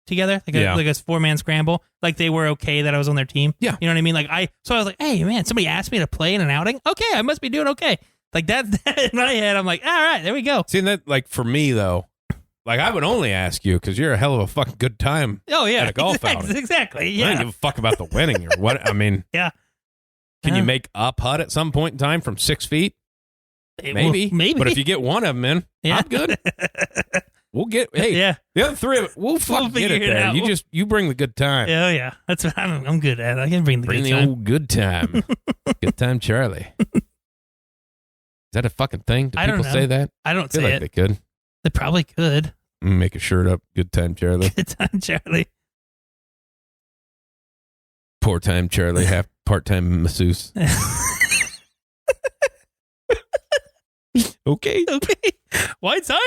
together, like a 4-man scramble. Like they were okay that I was on their team. Yeah. You know what I mean? So I was like, hey, man, somebody asked me to play in an outing? Okay, I must be doing okay. Like that in my head, I'm like, all right, there we go. See, that, like, for me, though, like, I would only ask you because you're a hell of a fucking good time at a golf outing. Exactly, yeah. I don't give a fuck about the winning or what. I mean, yeah. Can you make a putt at some point in time from 6 feet? Maybe. Maybe. But if you get one of them in, I'm good. We'll get, the other three of it, we'll fucking get it there. You bring the good time. Oh, yeah. That's what I'm good at. I can bring the good time. Bring the old good time. Good time, Charlie. Is that a fucking thing? Do people say that? I don't say it. Like they could. They probably could. Make a shirt up. Good time, Charlie. Good time, Charlie. Poor-time Charlie, half part-time masseuse. Okay. Whiteside.